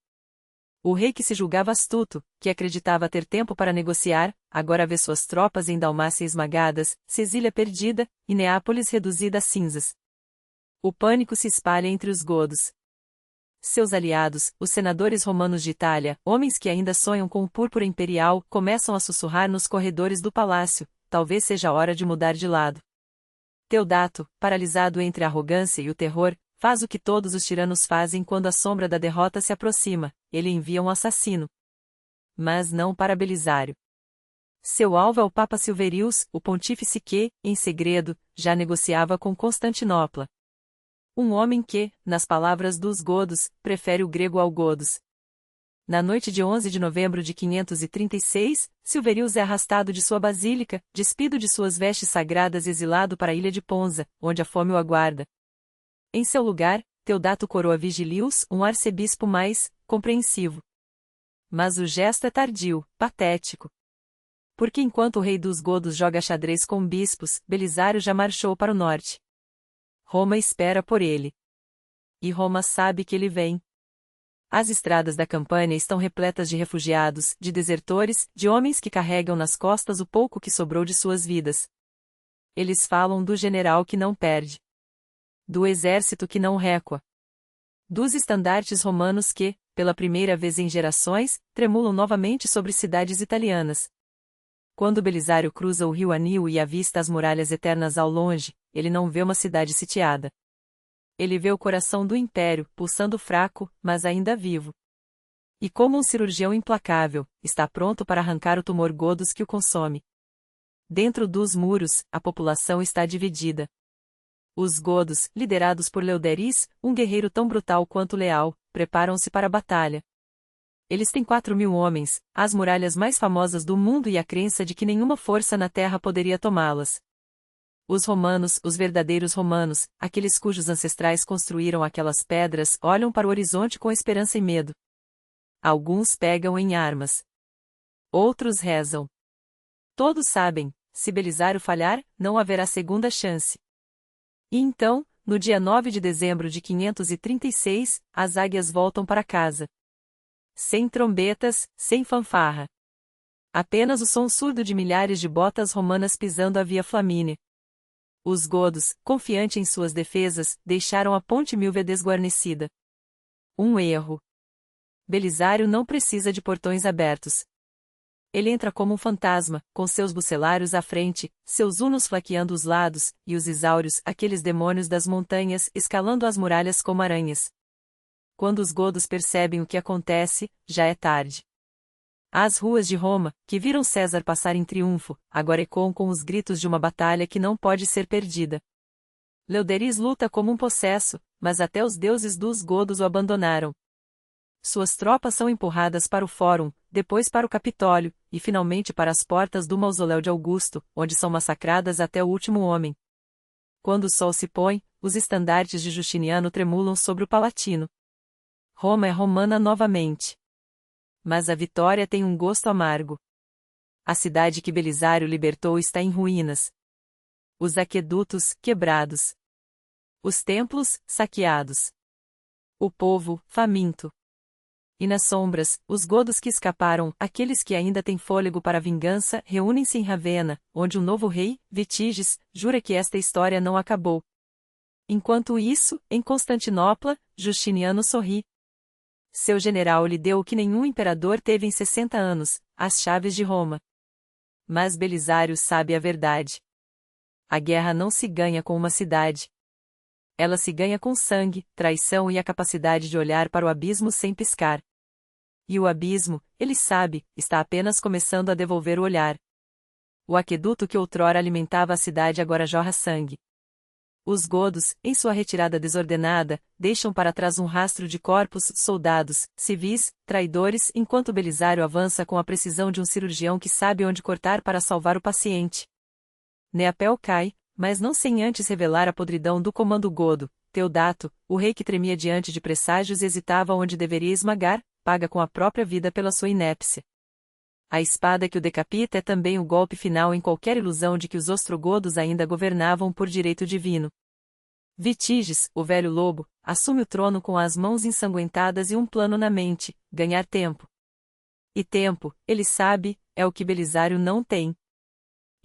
Speaker 1: O rei que se julgava astuto, que acreditava ter tempo para negociar, agora vê suas tropas em Dalmácia esmagadas, Cecília perdida, e Neápolis reduzida a cinzas. O pânico se espalha entre os godos. Seus aliados, os senadores romanos de Itália, homens que ainda sonham com o púrpura imperial, começam a sussurrar nos corredores do palácio: talvez seja hora de mudar de lado. Teodato, paralisado entre a arrogância e o terror, faz o que todos os tiranos fazem quando a sombra da derrota se aproxima: ele envia um assassino. Mas não para Belisário. Seu alvo é o Papa Silverius, o pontífice que, em segredo, já negociava com Constantinopla. Um homem que, nas palavras dos godos, prefere o grego ao godos. Na noite de 11 de novembro de 536, Silverius é arrastado de sua basílica, despido de suas vestes sagradas e exilado para a ilha de Ponza, onde a fome o aguarda. Em seu lugar, Teodato coroa Vigilius, um arcebispo mais compreensivo. Mas o gesto é tardio, patético. Porque enquanto o rei dos godos joga xadrez com bispos, Belisário já marchou para o norte. Roma espera por ele. E Roma sabe que ele vem. As estradas da Campânia estão repletas de refugiados, de desertores, de homens que carregam nas costas o pouco que sobrou de suas vidas. Eles falam do general que não perde. Do exército que não recua. Dos estandartes romanos que, pela primeira vez em gerações, tremulam novamente sobre cidades italianas. Quando Belisário cruza o rio Anio e avista as muralhas eternas ao longe, ele não vê uma cidade sitiada. Ele vê o coração do império, pulsando fraco, mas ainda vivo. E como um cirurgião implacável, está pronto para arrancar o tumor godos que o consome. Dentro dos muros, a população está dividida. Os godos, liderados por Leuderis, um guerreiro tão brutal quanto leal, preparam-se para a batalha. Eles têm 4.000 homens, as muralhas mais famosas do mundo e a crença de que nenhuma força na terra poderia tomá-las. Os romanos, os verdadeiros romanos, aqueles cujos ancestrais construíram aquelas pedras, olham para o horizonte com esperança e medo. Alguns pegam em armas. Outros rezam. Todos sabem, se Belisário falhar, não haverá segunda chance. E então, no dia 9 de dezembro de 536, as águias voltam para casa. Sem trombetas, sem fanfarra. Apenas o som surdo de milhares de botas romanas pisando a Via Flamínia. Os godos, confiantes em suas defesas, deixaram a Ponte Milvia desguarnecida. Um erro. Belisário não precisa de portões abertos. Ele entra como um fantasma, com seus bucelários à frente, seus hunos flaqueando os lados, e os Isaurios, aqueles demônios das montanhas, escalando as muralhas como aranhas. Quando os godos percebem o que acontece, já é tarde. As ruas de Roma, que viram César passar em triunfo, agora ecoam com os gritos de uma batalha que não pode ser perdida. Leuderis luta como um possesso, mas até os deuses dos godos o abandonaram. Suas tropas são empurradas para o Fórum, depois para o Capitólio, e finalmente para as portas do mausoléu de Augusto, onde são massacradas até o último homem. Quando o sol se põe, os estandartes de Justiniano tremulam sobre o Palatino. Roma é romana novamente. Mas a vitória tem um gosto amargo. A cidade que Belisário libertou está em ruínas. Os aquedutos, quebrados. Os templos, saqueados. O povo, faminto. E nas sombras, os godos que escaparam, aqueles que ainda têm fôlego para a vingança, reúnem-se em Ravenna, onde um novo rei, Vitíges, jura que esta história não acabou. Enquanto isso, em Constantinopla, Justiniano sorri. Seu general lhe deu o que nenhum imperador teve em 60 anos, as chaves de Roma. Mas Belisário sabe a verdade. A guerra não se ganha com uma cidade. Ela se ganha com sangue, traição e a capacidade de olhar para o abismo sem piscar. E o abismo, ele sabe, está apenas começando a devolver o olhar. O aqueduto que outrora alimentava a cidade agora jorra sangue. Os godos, em sua retirada desordenada, deixam para trás um rastro de corpos, soldados, civis, traidores, enquanto Belisário avança com a precisão de um cirurgião que sabe onde cortar para salvar o paciente. Neapel cai, mas não sem antes revelar a podridão do comando godo. Teodato, o rei que tremia diante de presságios e hesitava onde deveria esmagar, paga com a própria vida pela sua inépcia. A espada que o decapita é também o golpe final em qualquer ilusão de que os ostrogodos ainda governavam por direito divino. Vitíges, o velho lobo, assume o trono com as mãos ensanguentadas e um plano na mente: ganhar tempo. E tempo, ele sabe, é o que Belisário não tem.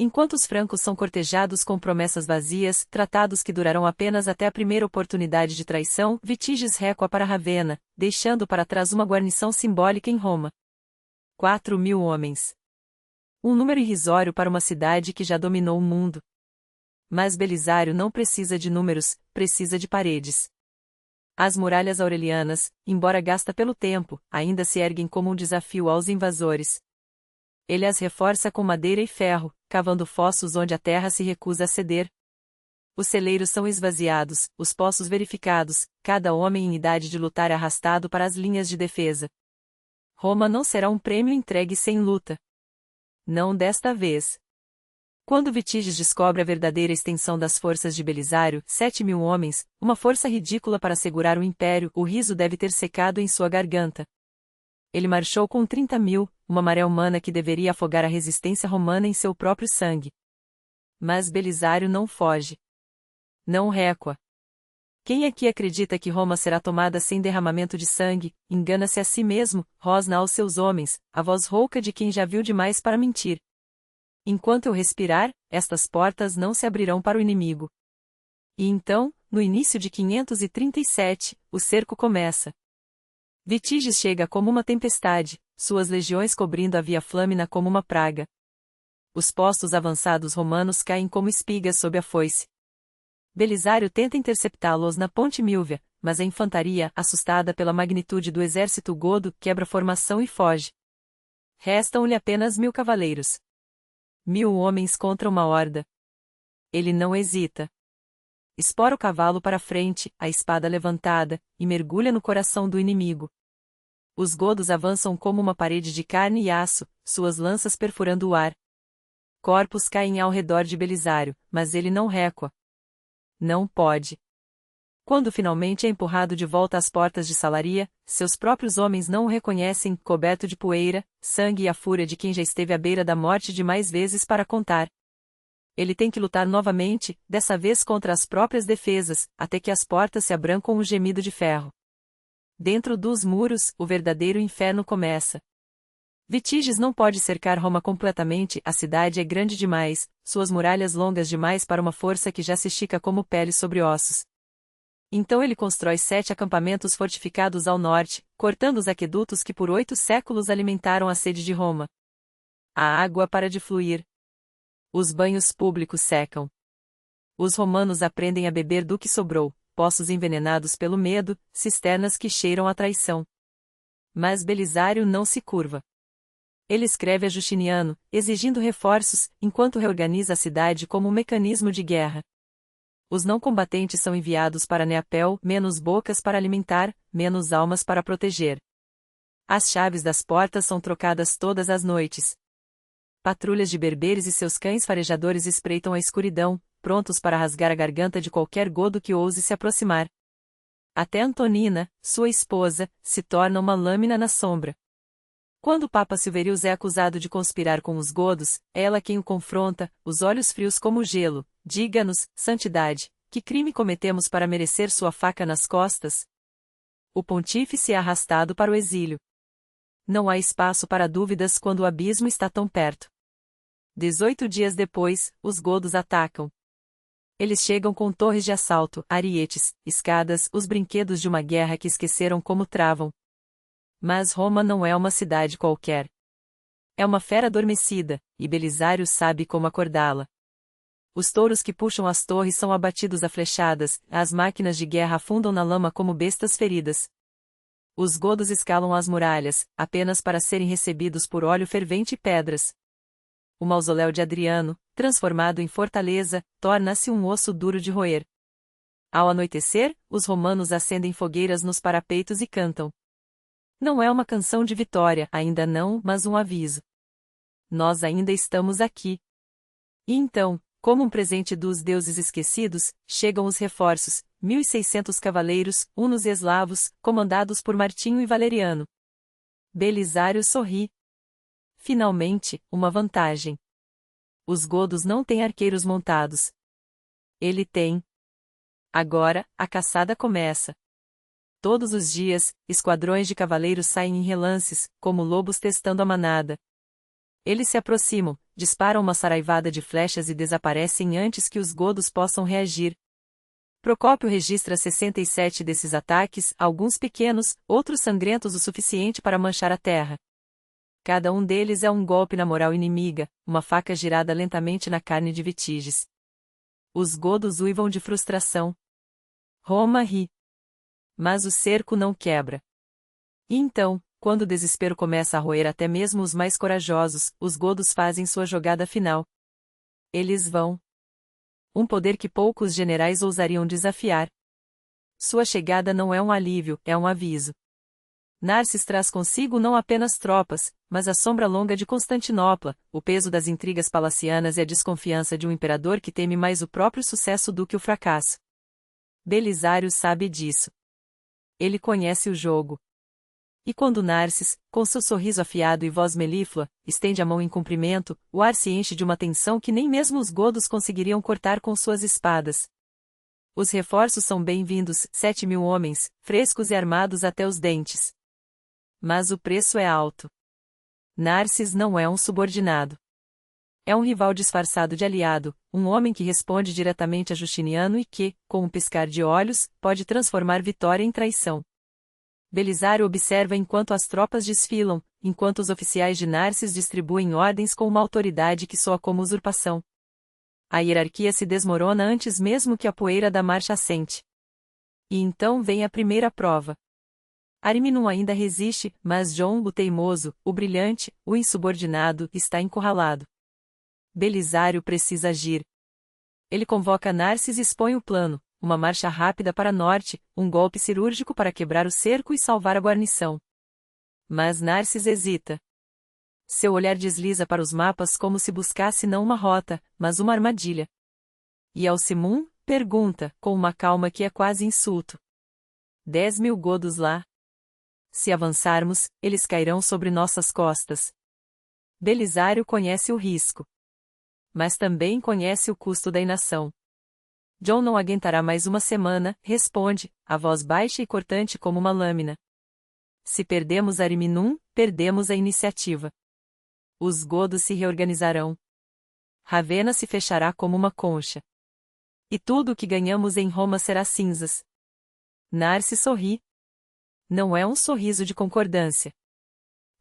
Speaker 1: Enquanto os francos são cortejados com promessas vazias, tratados que durarão apenas até a primeira oportunidade de traição, Vitíges recua para Ravenna, deixando para trás uma guarnição simbólica em Roma. 4.000 homens. Um número irrisório para uma cidade que já dominou o mundo. Mas Belisário não precisa de números, precisa de paredes. As muralhas aurelianas, embora gasta pelo tempo, ainda se erguem como um desafio aos invasores. Ele as reforça com madeira e ferro, cavando fossos onde a terra se recusa a ceder. Os celeiros são esvaziados, os poços verificados, cada homem em idade de lutar é arrastado para as linhas de defesa. Roma não será um prêmio entregue sem luta. Não desta vez. Quando Vitíges descobre a verdadeira extensão das forças de Belisário, 7.000 homens, uma força ridícula para segurar o império, o riso deve ter secado em sua garganta. Ele marchou com 30.000, uma maré humana que deveria afogar a resistência romana em seu próprio sangue. Mas Belisário não foge. Não recua. Quem aqui acredita que Roma será tomada sem derramamento de sangue, engana-se a si mesmo, rosna aos seus homens, a voz rouca de quem já viu demais para mentir. Enquanto eu respirar, estas portas não se abrirão para o inimigo. E então, no início de 537, o cerco começa. Vitíges chega como uma tempestade, suas legiões cobrindo a Via Flâmina como uma praga. Os postos avançados romanos caem como espigas sob a foice. Belisário tenta interceptá-los na Ponte Milvia, mas a infantaria, assustada pela magnitude do exército godo, quebra formação e foge. Restam-lhe apenas 1.000 cavaleiros. 1.000 homens contra uma horda. Ele não hesita. Espora o cavalo para frente, a espada levantada, e mergulha no coração do inimigo. Os godos avançam como uma parede de carne e aço, suas lanças perfurando o ar. Corpos caem ao redor de Belisário, mas ele não recua. Não pode. Quando finalmente é empurrado de volta às portas de Salaria, seus próprios homens não o reconhecem, coberto de poeira, sangue e a fúria de quem já esteve à beira da morte demais vezes para contar. Ele tem que lutar novamente, dessa vez contra as próprias defesas, até que as portas se abram com um gemido de ferro. Dentro dos muros, o verdadeiro inferno começa. Vitíges não pode cercar Roma completamente, a cidade é grande demais, suas muralhas longas demais para uma força que já se estica como pele sobre ossos. Então ele constrói 7 acampamentos fortificados ao norte, cortando os aquedutos que por 8 séculos alimentaram a sede de Roma. A água para de fluir. Os banhos públicos secam. Os romanos aprendem a beber do que sobrou, poços envenenados pelo medo, cisternas que cheiram a traição. Mas Belisário não se curva. Ele escreve a Justiniano, exigindo reforços, enquanto reorganiza a cidade como um mecanismo de guerra. Os não combatentes são enviados para Neapel, menos bocas para alimentar, menos almas para proteger. As chaves das portas são trocadas todas as noites. Patrulhas de berberes e seus cães farejadores espreitam a escuridão, prontos para rasgar a garganta de qualquer godo que ouse se aproximar. Até Antonina, sua esposa, se torna uma lâmina na sombra. Quando o Papa Silverius é acusado de conspirar com os godos, é ela quem o confronta, os olhos frios como gelo. Diga-nos, santidade, que crime cometemos para merecer sua faca nas costas? O pontífice é arrastado para o exílio. Não há espaço para dúvidas quando o abismo está tão perto. 18 dias depois, os godos atacam. Eles chegam com torres de assalto, arietes, escadas, os brinquedos de uma guerra que esqueceram como travam. Mas Roma não é uma cidade qualquer. É uma fera adormecida, e Belisário sabe como acordá-la. Os touros que puxam as torres são abatidos a flechadas, as máquinas de guerra afundam na lama como bestas feridas. Os godos escalam as muralhas, apenas para serem recebidos por óleo fervente e pedras. O mausoléu de Adriano, transformado em fortaleza, torna-se um osso duro de roer. Ao anoitecer, os romanos acendem fogueiras nos parapeitos e cantam. Não é uma canção de vitória, ainda não, mas um aviso. Nós ainda estamos aqui. E então, como um presente dos deuses esquecidos, chegam os reforços, 1.600 cavaleiros, hunos e eslavos, comandados por Martinho e Valeriano. Belisário sorri. Finalmente, uma vantagem. Os godos não têm arqueiros montados. Ele tem. Agora, a caçada começa. Todos os dias, esquadrões de cavaleiros saem em relances, como lobos testando a manada. Eles se aproximam, disparam uma saraivada de flechas e desaparecem antes que os godos possam reagir. Procópio registra 67 desses ataques, alguns pequenos, outros sangrentos o suficiente para manchar a terra. Cada um deles é um golpe na moral inimiga, uma faca girada lentamente na carne de Vitíges. Os godos uivam de frustração. Roma ri. Mas o cerco não quebra. E então, quando o desespero começa a roer até mesmo os mais corajosos, os godos fazem sua jogada final. Eles vão. Um poder que poucos generais ousariam desafiar. Sua chegada não é um alívio, é um aviso. Narses traz consigo não apenas tropas, mas a sombra longa de Constantinopla, o peso das intrigas palacianas e a desconfiança de um imperador que teme mais o próprio sucesso do que o fracasso. Belisário sabe disso. Ele conhece o jogo. E quando Narses, com seu sorriso afiado e voz melíflua, estende a mão em cumprimento, o ar se enche de uma tensão que nem mesmo os godos conseguiriam cortar com suas espadas. Os reforços são bem-vindos, 7.000 homens, frescos e armados até os dentes. Mas o preço é alto. Narses não é um subordinado. É um rival disfarçado de aliado, um homem que responde diretamente a Justiniano e que, com um piscar de olhos, pode transformar vitória em traição. Belisário observa enquanto as tropas desfilam, enquanto os oficiais de Narses distribuem ordens com uma autoridade que soa como usurpação. A hierarquia se desmorona antes mesmo que a poeira da marcha assente. E então vem a primeira prova. Ariminum ainda resiste, mas John, o teimoso, o brilhante, o insubordinado, está encurralado. Belisário precisa agir. Ele convoca Narses e expõe o plano. Uma marcha rápida para norte, um golpe cirúrgico para quebrar o cerco e salvar a guarnição. Mas Narses hesita. Seu olhar desliza para os mapas como se buscasse não uma rota, mas uma armadilha. E Alcimum pergunta, com uma calma que é quase insulto. 10.000 godos lá. Se avançarmos, eles cairão sobre nossas costas. Belisário conhece o risco. Mas também conhece o custo da inação. John não aguentará mais uma semana, responde, a voz baixa e cortante como uma lâmina. Se perdemos Ariminum, perdemos a iniciativa. Os godos se reorganizarão. Ravenna se fechará como uma concha. E tudo o que ganhamos em Roma será cinzas. Narses sorri. Não é um sorriso de concordância.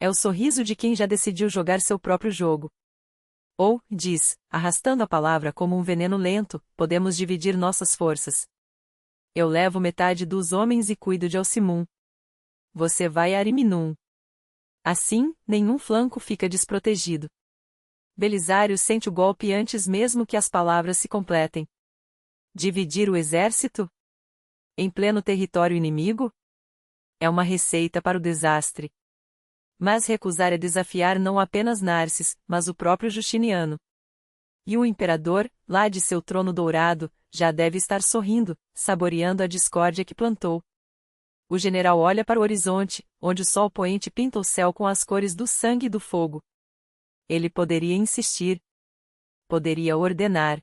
Speaker 1: É o sorriso de quem já decidiu jogar seu próprio jogo. Ou, diz, arrastando a palavra como um veneno lento, podemos dividir nossas forças. Eu levo metade dos homens e cuido de Alcimum. Você vai a Ariminum. Assim, nenhum flanco fica desprotegido. Belisário sente o golpe antes mesmo que as palavras se completem. Dividir o exército? Em pleno território inimigo? É uma receita para o desastre. Mas recusar é desafiar não apenas Narses, mas o próprio Justiniano. E o imperador, lá de seu trono dourado, já deve estar sorrindo, saboreando a discórdia que plantou. O general olha para o horizonte, onde o sol poente pinta o céu com as cores do sangue e do fogo. Ele poderia insistir. Poderia ordenar.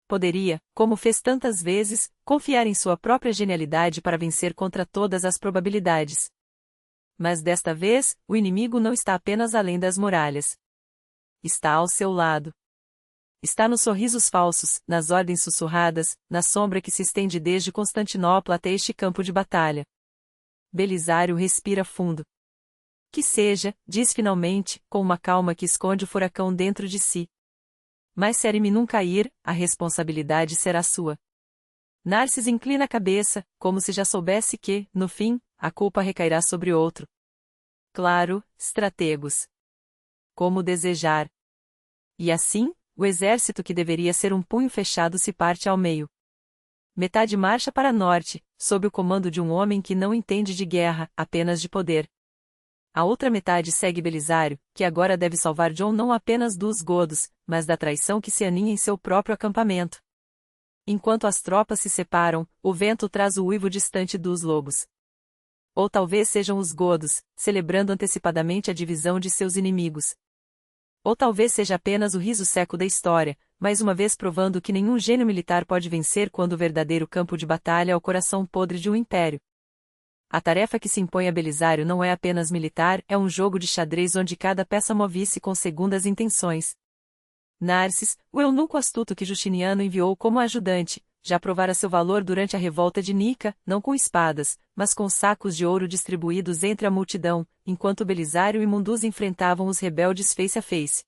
Speaker 1: Poderia, como fez tantas vezes, confiar em sua própria genialidade para vencer contra todas as probabilidades. Mas desta vez, o inimigo não está apenas além das muralhas. Está ao seu lado. Está nos sorrisos falsos, nas ordens sussurradas, na sombra que se estende desde Constantinopla até este campo de batalha. Belisário respira fundo. Que seja, diz finalmente, com uma calma que esconde o furacão dentro de si. Mas se Ariminum cair, a responsabilidade será sua. Narses inclina a cabeça, como se já soubesse que, no fim, a culpa recairá sobre outro. Claro, estrategos. Como desejar. E assim, o exército que deveria ser um punho fechado se parte ao meio. Metade marcha para norte, sob o comando de um homem que não entende de guerra, apenas de poder. A outra metade segue Belisário, que agora deve salvar John não apenas dos godos, mas da traição que se aninha em seu próprio acampamento. Enquanto as tropas se separam, o vento traz o uivo distante dos lobos. Ou talvez sejam os godos, celebrando antecipadamente a divisão de seus inimigos. Ou talvez seja apenas o riso seco da história, mais uma vez provando que nenhum gênio militar pode vencer quando o verdadeiro campo de batalha é o coração podre de um império. A tarefa que se impõe a Belisário não é apenas militar, é um jogo de xadrez onde cada peça move-se com segundas intenções. Narses, o eunuco astuto que Justiniano enviou como ajudante, já provara seu valor durante a revolta de Nica, não com espadas, mas com sacos de ouro distribuídos entre a multidão, enquanto Belisário e Mundus enfrentavam os rebeldes face a face.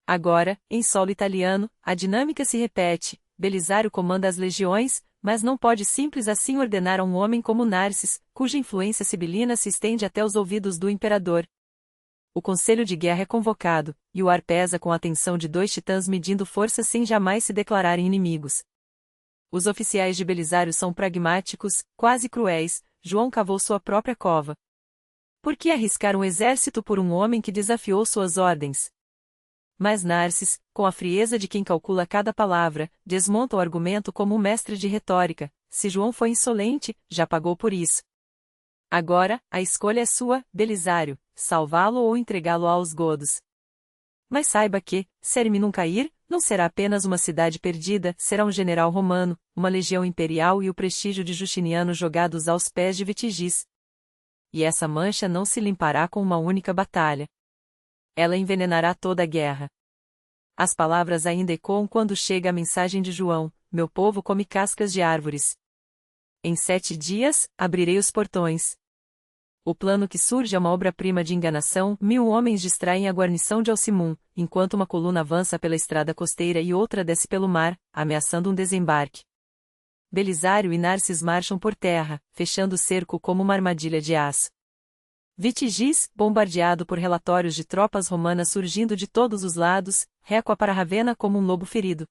Speaker 1: Agora, em solo italiano, a dinâmica se repete. Belisário comanda as legiões, mas não pode simples assim ordenar a um homem como Narses, cuja influência sibilina se estende até os ouvidos do imperador. O conselho de guerra é convocado, e o ar pesa com a tensão de dois titãs medindo forças sem jamais se declararem inimigos. Os oficiais de Belisário são pragmáticos, quase cruéis. João cavou sua própria cova. Por que arriscar um exército por um homem que desafiou suas ordens? Mas Narses, com a frieza de quem calcula cada palavra, desmonta o argumento como um mestre de retórica. Se João foi insolente, já pagou por isso. Agora, a escolha é sua, Belisário, salvá-lo ou entregá-lo aos godos. Mas saiba que, se Erminum cair, não será apenas uma cidade perdida, será um general romano, uma legião imperial e o prestígio de Justiniano jogados aos pés de Vitigis. E essa mancha não se limpará com uma única batalha. Ela envenenará toda a guerra. As palavras ainda ecoam quando chega a mensagem de João: meu povo come cascas de árvores. Em 7 dias, abrirei os portões. O plano que surge é uma obra-prima de enganação. 1000 homens distraem a guarnição de Alcimum, enquanto uma coluna avança pela estrada costeira e outra desce pelo mar, ameaçando um desembarque. Belisário e Narses marcham por terra, fechando o cerco como uma armadilha de aço. Vitigis, bombardeado por relatórios de tropas romanas surgindo de todos os lados, recua para Ravenna como um lobo ferido.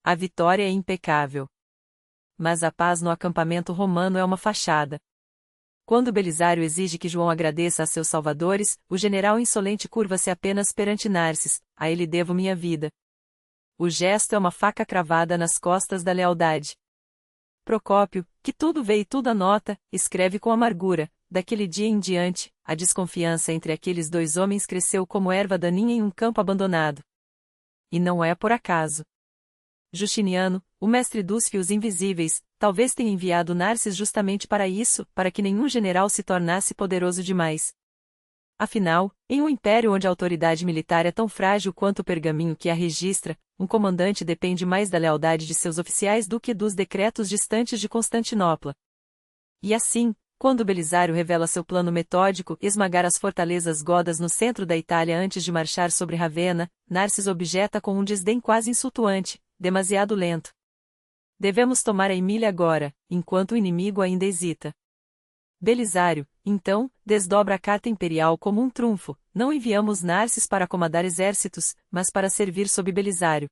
Speaker 1: A vitória é impecável. Mas a paz no acampamento romano é uma fachada. Quando Belisário exige que João agradeça a seus salvadores, o general insolente curva-se apenas perante Narses: a ele devo minha vida. O gesto é uma faca cravada nas costas da lealdade. Procópio, que tudo vê e tudo anota, escreve com amargura: daquele dia em diante, a desconfiança entre aqueles dois homens cresceu como erva daninha em um campo abandonado. E não é por acaso. Justiniano, o mestre dos fios invisíveis, talvez tenha enviado Narses justamente para isso, para que nenhum general se tornasse poderoso demais. Afinal, em um império onde a autoridade militar é tão frágil quanto o pergaminho que a registra, um comandante depende mais da lealdade de seus oficiais do que dos decretos distantes de Constantinopla. E assim, quando Belisário revela seu plano metódico, esmagar as fortalezas godas no centro da Itália antes de marchar sobre Ravenna, Narses objeta com um desdém quase insultuante: demasiado lento. Devemos tomar a Emília agora, enquanto o inimigo ainda hesita. Belisário, então, desdobra a carta imperial como um trunfo: não enviamos Narses para comandar exércitos, mas para servir sob Belisário.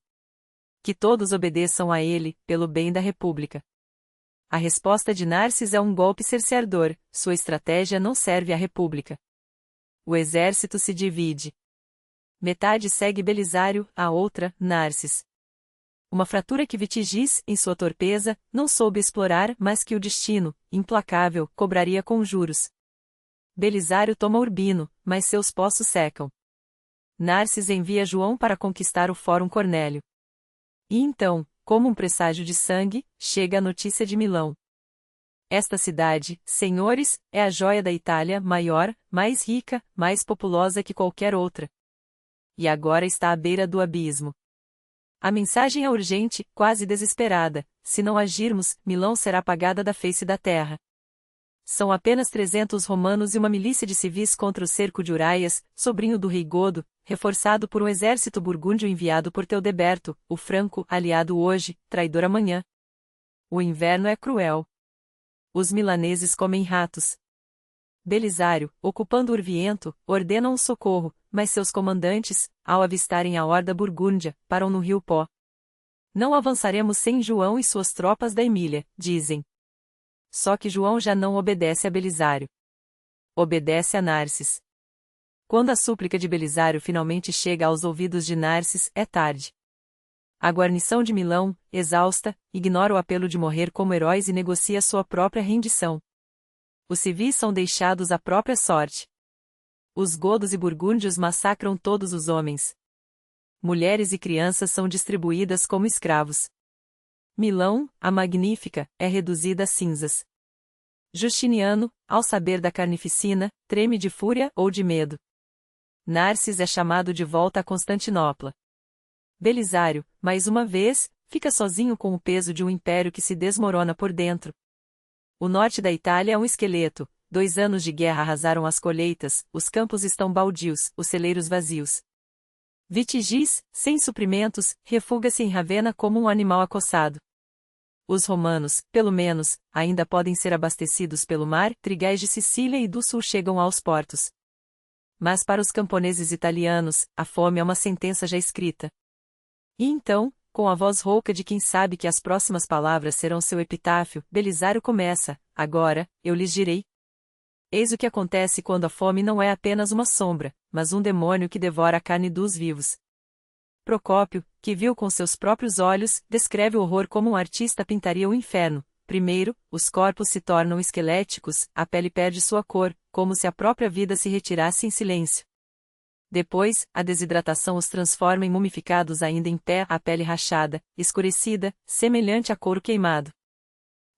Speaker 1: Que todos obedeçam a ele, pelo bem da República. A resposta de Narses é um golpe cerceador: sua estratégia não serve à República. O exército se divide. Metade segue Belisário, a outra, Narses. Uma fratura que Vitigis, em sua torpeza, não soube explorar, mas que o destino, implacável, cobraria com juros. Belisário toma Urbino, mas seus poços secam. Narses envia João para conquistar o Fórum Cornélio. E então, como um presságio de sangue, chega a notícia de Milão. Esta cidade, senhores, é a joia da Itália, maior, mais rica, mais populosa que qualquer outra. E agora está à beira do abismo. A mensagem é urgente, quase desesperada: se não agirmos, Milão será apagada da face da terra. São apenas 300 romanos e uma milícia de civis contra o cerco de Uraias, sobrinho do rei Godo, reforçado por um exército burgúndio enviado por Teodeberto, o franco, aliado hoje, traidor amanhã. O inverno é cruel. Os milaneses comem ratos. Belisário, ocupando Urviento, ordena um socorro, mas seus comandantes, ao avistarem a horda burgúndia, param no rio Pó. Não avançaremos sem João e suas tropas da Emília, dizem. Só que João já não obedece a Belisário. Obedece a Narses. Quando a súplica de Belisário finalmente chega aos ouvidos de Narses, é tarde. A guarnição de Milão, exausta, ignora o apelo de morrer como heróis e negocia sua própria rendição. Os civis são deixados à própria sorte. Os godos e burgúndios massacram todos os homens. Mulheres e crianças são distribuídas como escravos. Milão, a magnífica, é reduzida a cinzas. Justiniano, ao saber da carnificina, treme de fúria ou de medo. Narses é chamado de volta a Constantinopla. Belisário, mais uma vez, fica sozinho com o peso de um império que se desmorona por dentro. O norte da Itália é um esqueleto. 2 anos de guerra arrasaram as colheitas, os campos estão baldios, os celeiros vazios. Vitigis, sem suprimentos, refugia-se em Ravenna como um animal acossado. Os romanos, pelo menos, ainda podem ser abastecidos pelo mar, trigais de Sicília e do sul chegam aos portos. Mas para os camponeses italianos, a fome é uma sentença já escrita. E então, com a voz rouca de quem sabe que as próximas palavras serão seu epitáfio, Belisário começa: agora, eu lhes direi. Eis o que acontece quando a fome não é apenas uma sombra, mas um demônio que devora a carne dos vivos. Procópio, que viu com seus próprios olhos, descreve o horror como um artista pintaria o inferno. Primeiro, os corpos se tornam esqueléticos, a pele perde sua cor, como se a própria vida se retirasse em silêncio. Depois, a desidratação os transforma em mumificados ainda em pé, a pele rachada, escurecida, semelhante a couro queimado.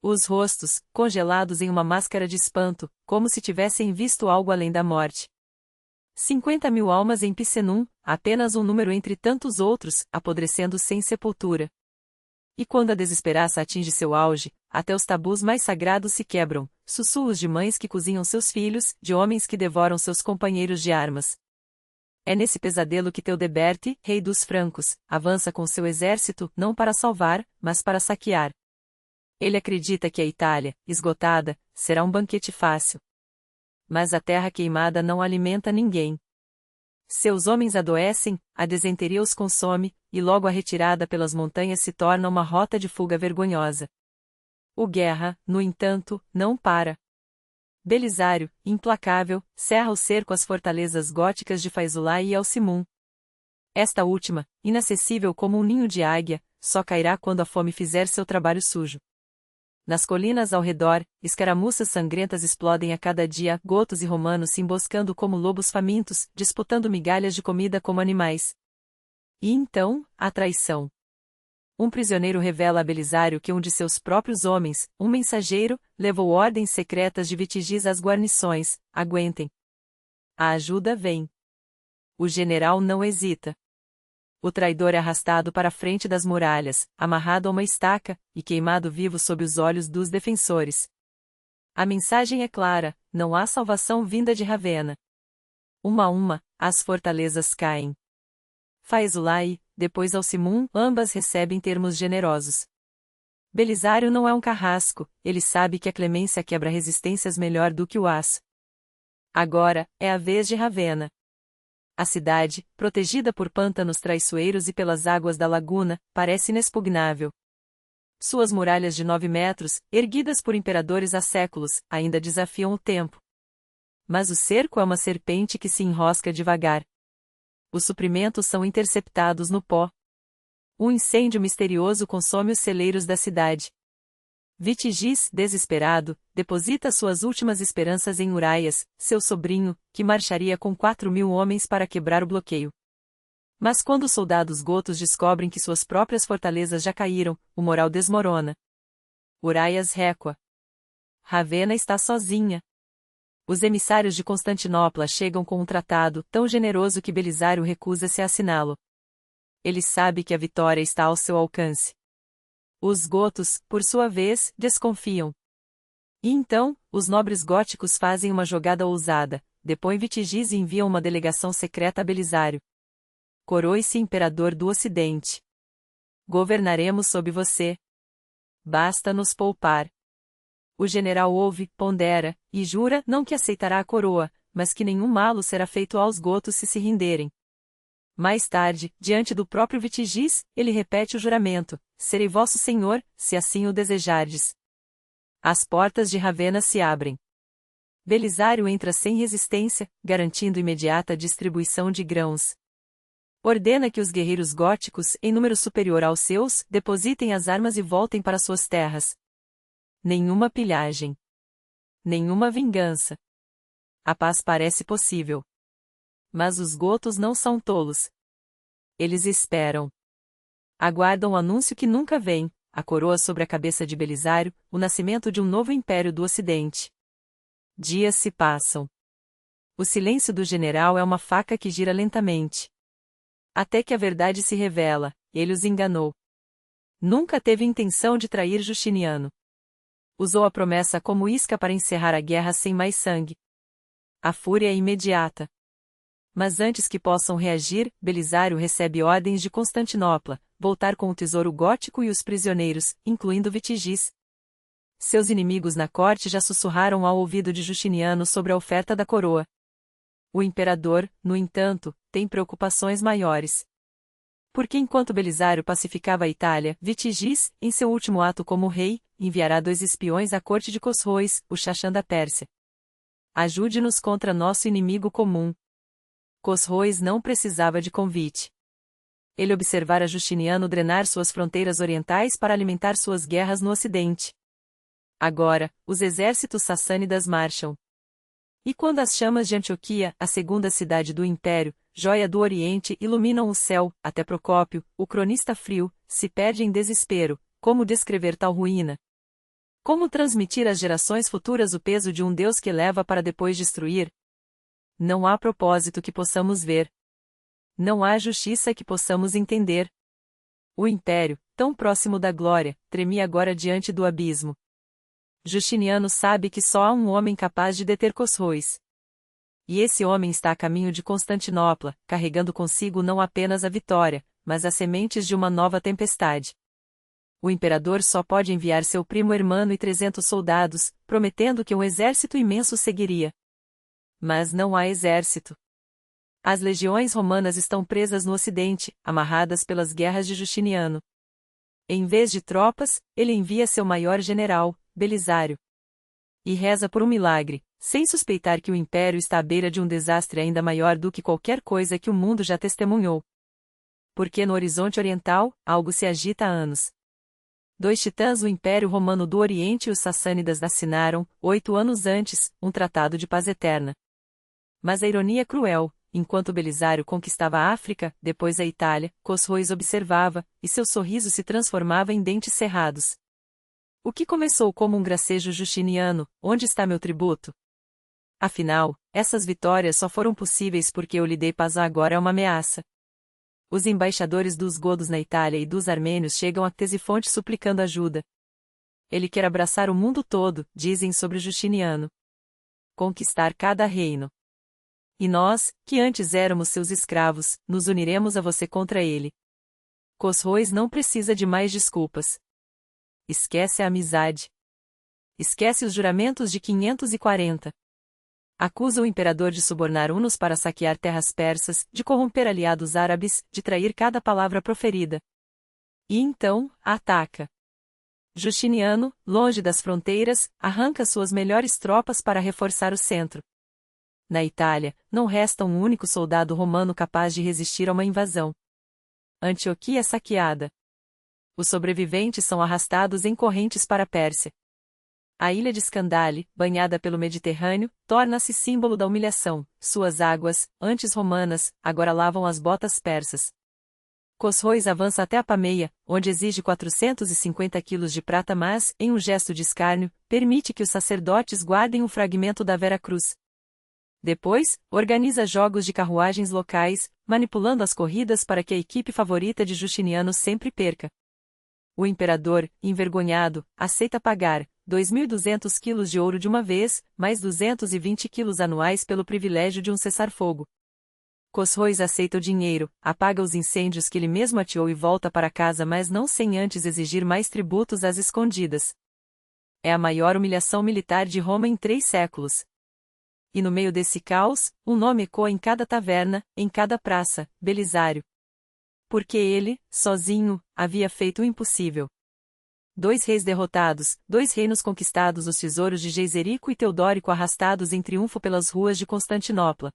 Speaker 1: Os rostos, congelados em uma máscara de espanto, como se tivessem visto algo além da morte. 50.000 almas em Picenum, apenas um número entre tantos outros, apodrecendo sem sepultura. E quando a desesperança atinge seu auge, até os tabus mais sagrados se quebram, sussurros de mães que cozinham seus filhos, de homens que devoram seus companheiros de armas. É nesse pesadelo que Teudeberte, rei dos francos, avança com seu exército, não para salvar, mas para saquear. Ele acredita que a Itália, esgotada, será um banquete fácil. Mas a terra queimada não alimenta ninguém. Seus homens adoecem, a desenteria os consome, e logo a retirada pelas montanhas se torna uma rota de fuga vergonhosa. O guerra, no entanto, não para. Belisário, implacável, cerra o cerco às fortalezas góticas de Faizulá e Alcimum. Esta última, inacessível como um ninho de águia, só cairá quando a fome fizer seu trabalho sujo. Nas colinas ao redor, escaramuças sangrentas explodem a cada dia, gotos e romanos se emboscando como lobos famintos, disputando migalhas de comida como animais. E então, a traição. Um prisioneiro revela a Belisário que um de seus próprios homens, um mensageiro, levou ordens secretas de Vitigis às guarnições: aguentem. A ajuda vem. O general não hesita. O traidor é arrastado para a frente das muralhas, amarrado a uma estaca, e queimado vivo sob os olhos dos defensores. A mensagem é clara: não há salvação vinda de Ravenna. Uma a uma, as fortalezas caem. Faizulá e, depois Alcimum, ambas recebem termos generosos. Belisário não é um carrasco, ele sabe que a clemência quebra resistências melhor do que o aço. Agora, é a vez de Ravenna. A cidade, protegida por pântanos traiçoeiros e pelas águas da laguna, parece inexpugnável. Suas muralhas de 9 metros, erguidas por imperadores há séculos, ainda desafiam o tempo. Mas o cerco é uma serpente que se enrosca devagar. Os suprimentos são interceptados no pó. Um incêndio misterioso consome os celeiros da cidade. Vitigis, desesperado, deposita suas últimas esperanças em Uraias, seu sobrinho, que marcharia com 4.000 homens para quebrar o bloqueio. Mas quando os soldados gotos descobrem que suas próprias fortalezas já caíram, o moral desmorona. Uraias recua. Ravenna está sozinha. Os emissários de Constantinopla chegam com um tratado tão generoso que Belisário recusa-se a assiná-lo. Ele sabe que a vitória está ao seu alcance. Os gotos, por sua vez, desconfiam. E então, os nobres góticos fazem uma jogada ousada, depõem Vitigis e enviam uma delegação secreta a Belisário. Coroe-se imperador do Ocidente. Governaremos sob você. Basta nos poupar. O general ouve, pondera, e jura não que aceitará a coroa, mas que nenhum malo será feito aos gotos se renderem. Mais tarde, diante do próprio Vitigis, ele repete o juramento: serei vosso senhor, se assim o desejardes. As portas de Ravenna se abrem. Belisário entra sem resistência, garantindo imediata distribuição de grãos. Ordena que os guerreiros góticos, em número superior aos seus, depositem as armas e voltem para suas terras. Nenhuma pilhagem. Nenhuma vingança. A paz parece possível. Mas os gotos não são tolos. Eles esperam. Aguardam o anúncio que nunca vem, a coroa sobre a cabeça de Belisário, o nascimento de um novo império do Ocidente. Dias se passam. O silêncio do general é uma faca que gira lentamente. Até que a verdade se revela, ele os enganou. Nunca teve intenção de trair Justiniano. Usou a promessa como isca para encerrar a guerra sem mais sangue. A fúria é imediata. Mas antes que possam reagir, Belisário recebe ordens de Constantinopla, voltar com o tesouro gótico e os prisioneiros, incluindo Vitigis. Seus inimigos na corte já sussurraram ao ouvido de Justiniano sobre a oferta da coroa. O imperador, no entanto, tem preocupações maiores. Porque enquanto Belisário pacificava a Itália, Vitigis, em seu último ato como rei, enviará 2 espiões à corte de Cosroes, o Xaxã da Pérsia. Ajude-nos contra nosso inimigo comum. Cosroes não precisava de convite. Ele observara Justiniano drenar suas fronteiras orientais para alimentar suas guerras no ocidente. Agora, os exércitos sassânidas marcham. E quando as chamas de Antioquia, a segunda cidade do império, joia do Oriente, iluminam o céu, até Procópio, o cronista frio, se perde em desespero. Como descrever tal ruína? Como transmitir às gerações futuras o peso de um Deus que leva para depois destruir? Não há propósito que possamos ver. Não há justiça que possamos entender. O império, tão próximo da glória, tremia agora diante do abismo. Justiniano sabe que só há um homem capaz de deter Cosroes. E esse homem está a caminho de Constantinopla, carregando consigo não apenas a vitória, mas as sementes de uma nova tempestade. O imperador só pode enviar seu primo Hermano e 300 soldados, prometendo que um exército imenso seguiria. Mas não há exército. As legiões romanas estão presas no ocidente, amarradas pelas guerras de Justiniano. Em vez de tropas, ele envia seu maior general, Belisário. E reza por um milagre, sem suspeitar que o império está à beira de um desastre ainda maior do que qualquer coisa que o mundo já testemunhou. Porque no horizonte oriental, algo se agita há anos. 2 titãs, o Império Romano do Oriente e os Sassânidas, assinaram, 8 anos antes, um tratado de paz eterna. Mas a ironia é cruel. Enquanto Belisário conquistava a África, depois a Itália, Cosroes observava, e seu sorriso se transformava em dentes cerrados. O que começou como um gracejo justiniano, onde está meu tributo? Afinal, essas vitórias só foram possíveis porque eu lhe dei paz, agora é uma ameaça. Os embaixadores dos godos na Itália e dos armênios chegam a Ctesifonte suplicando ajuda. Ele quer abraçar o mundo todo, dizem sobre Justiniano. Conquistar cada reino. E nós, que antes éramos seus escravos, nos uniremos a você contra ele. Cosroes não precisa de mais desculpas. Esquece a amizade. Esquece os juramentos de 540. Acusa o imperador de subornar hunos para saquear terras persas, de corromper aliados árabes, de trair cada palavra proferida. E então, ataca. Justiniano, longe das fronteiras, arranca suas melhores tropas para reforçar o centro. Na Itália, não resta um único soldado romano capaz de resistir a uma invasão. Antioquia é saqueada. Os sobreviventes são arrastados em correntes para a Pérsia. A ilha de Scandale, banhada pelo Mediterrâneo, torna-se símbolo da humilhação. Suas águas, antes romanas, agora lavam as botas persas. Cosroes avança até a Pameia, onde exige 450 quilos de prata, mas, em um gesto de escárnio, permite que os sacerdotes guardem um fragmento da Vera Cruz. Depois, organiza jogos de carruagens locais, manipulando as corridas para que a equipe favorita de Justiniano sempre perca. O imperador, envergonhado, aceita pagar 2.200 quilos de ouro de uma vez, mais 220 quilos anuais pelo privilégio de um cessar-fogo. Cosroes aceita o dinheiro, apaga os incêndios que ele mesmo ateou e volta para casa, mas não sem antes exigir mais tributos às escondidas. É a maior humilhação militar de Roma em 3 séculos. E no meio desse caos, um nome ecoa em cada taverna, em cada praça: Belisário. Porque ele, sozinho, havia feito o impossível. 2 reis derrotados, 2 reinos conquistados, os tesouros de Geiserico e Teodórico arrastados em triunfo pelas ruas de Constantinopla.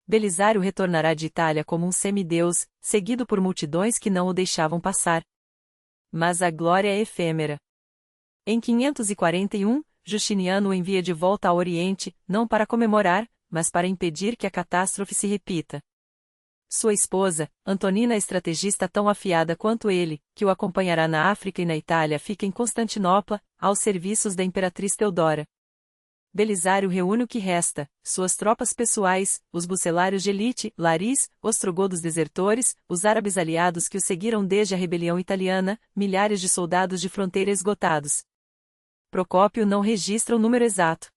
Speaker 1: Belisário retornará de Itália como um semideus, seguido por multidões que não o deixavam passar. Mas a glória é efêmera. Em 541, Justiniano o envia de volta ao Oriente, não para comemorar, mas para impedir que a catástrofe se repita. Sua esposa, Antonina, estrategista tão afiada quanto ele, que o acompanhará na África e na Itália, fica em Constantinopla, aos serviços da imperatriz Teodora. Belisário reúne o que resta, suas tropas pessoais, os bucelários de elite, Laris, ostrogodos desertores, os árabes aliados que o seguiram desde a rebelião italiana, milhares de soldados de fronteira esgotados. Procópio não registra o número exato.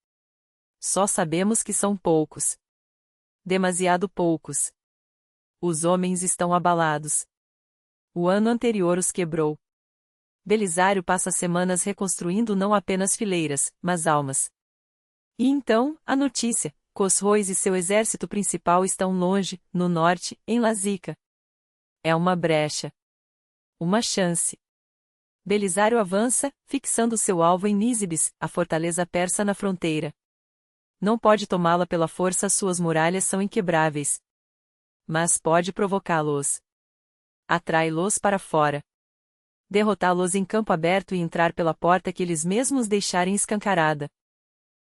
Speaker 1: Só sabemos que são poucos. Demasiado poucos. Os homens estão abalados. O ano anterior os quebrou. Belisário passa semanas reconstruindo não apenas fileiras, mas almas. E então, a notícia: Cosroes e seu exército principal estão longe, no norte, em Lazica. É uma brecha. Uma chance. Belisário avança, fixando seu alvo em Nísibis, a fortaleza persa na fronteira. Não pode tomá-la pela força, suas muralhas são inquebráveis. Mas pode provocá-los. Atrai-los para fora. Derrotá-los em campo aberto e entrar pela porta que eles mesmos deixarem escancarada.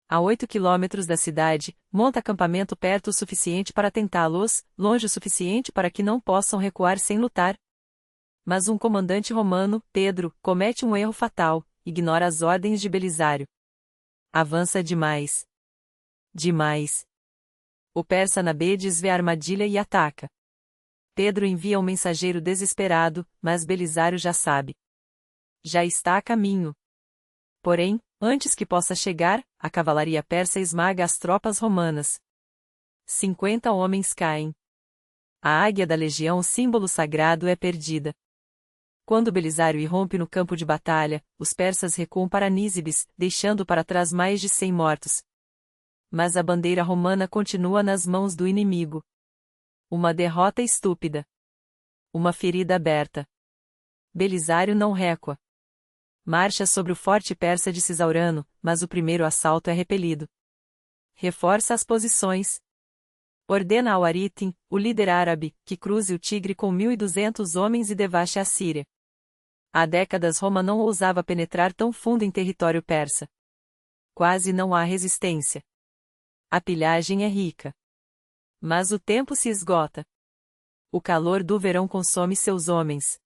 Speaker 1: A 8 quilômetros da cidade, monta acampamento perto o suficiente para tentá-los, longe o suficiente para que não possam recuar sem lutar. Mas um comandante romano, Pedro, comete um erro fatal, ignora as ordens de Belisário. Avança demais. Demais. O persa Nabedes vê a armadilha e ataca. Pedro envia um mensageiro desesperado, mas Belisário já sabe. Já está a caminho. Porém, antes que possa chegar, a cavalaria persa esmaga as tropas romanas. 50 homens caem. A águia da legião, símbolo sagrado, é perdida. Quando Belisário irrompe no campo de batalha, os persas recuam para Nísibis, deixando para trás mais de 100 mortos. Mas a bandeira romana continua nas mãos do inimigo. Uma derrota estúpida. Uma ferida aberta. Belisário não recua. Marcha sobre o forte persa de Cisaurano, mas o primeiro assalto é repelido. Reforça as posições. Ordena ao Aritim, o líder árabe, que cruze o Tigre com 1.200 homens e devaste a Síria. Há décadas Roma não ousava penetrar tão fundo em território persa. Quase não há resistência. A pilhagem é rica. Mas o tempo se esgota. O calor do verão consome seus homens.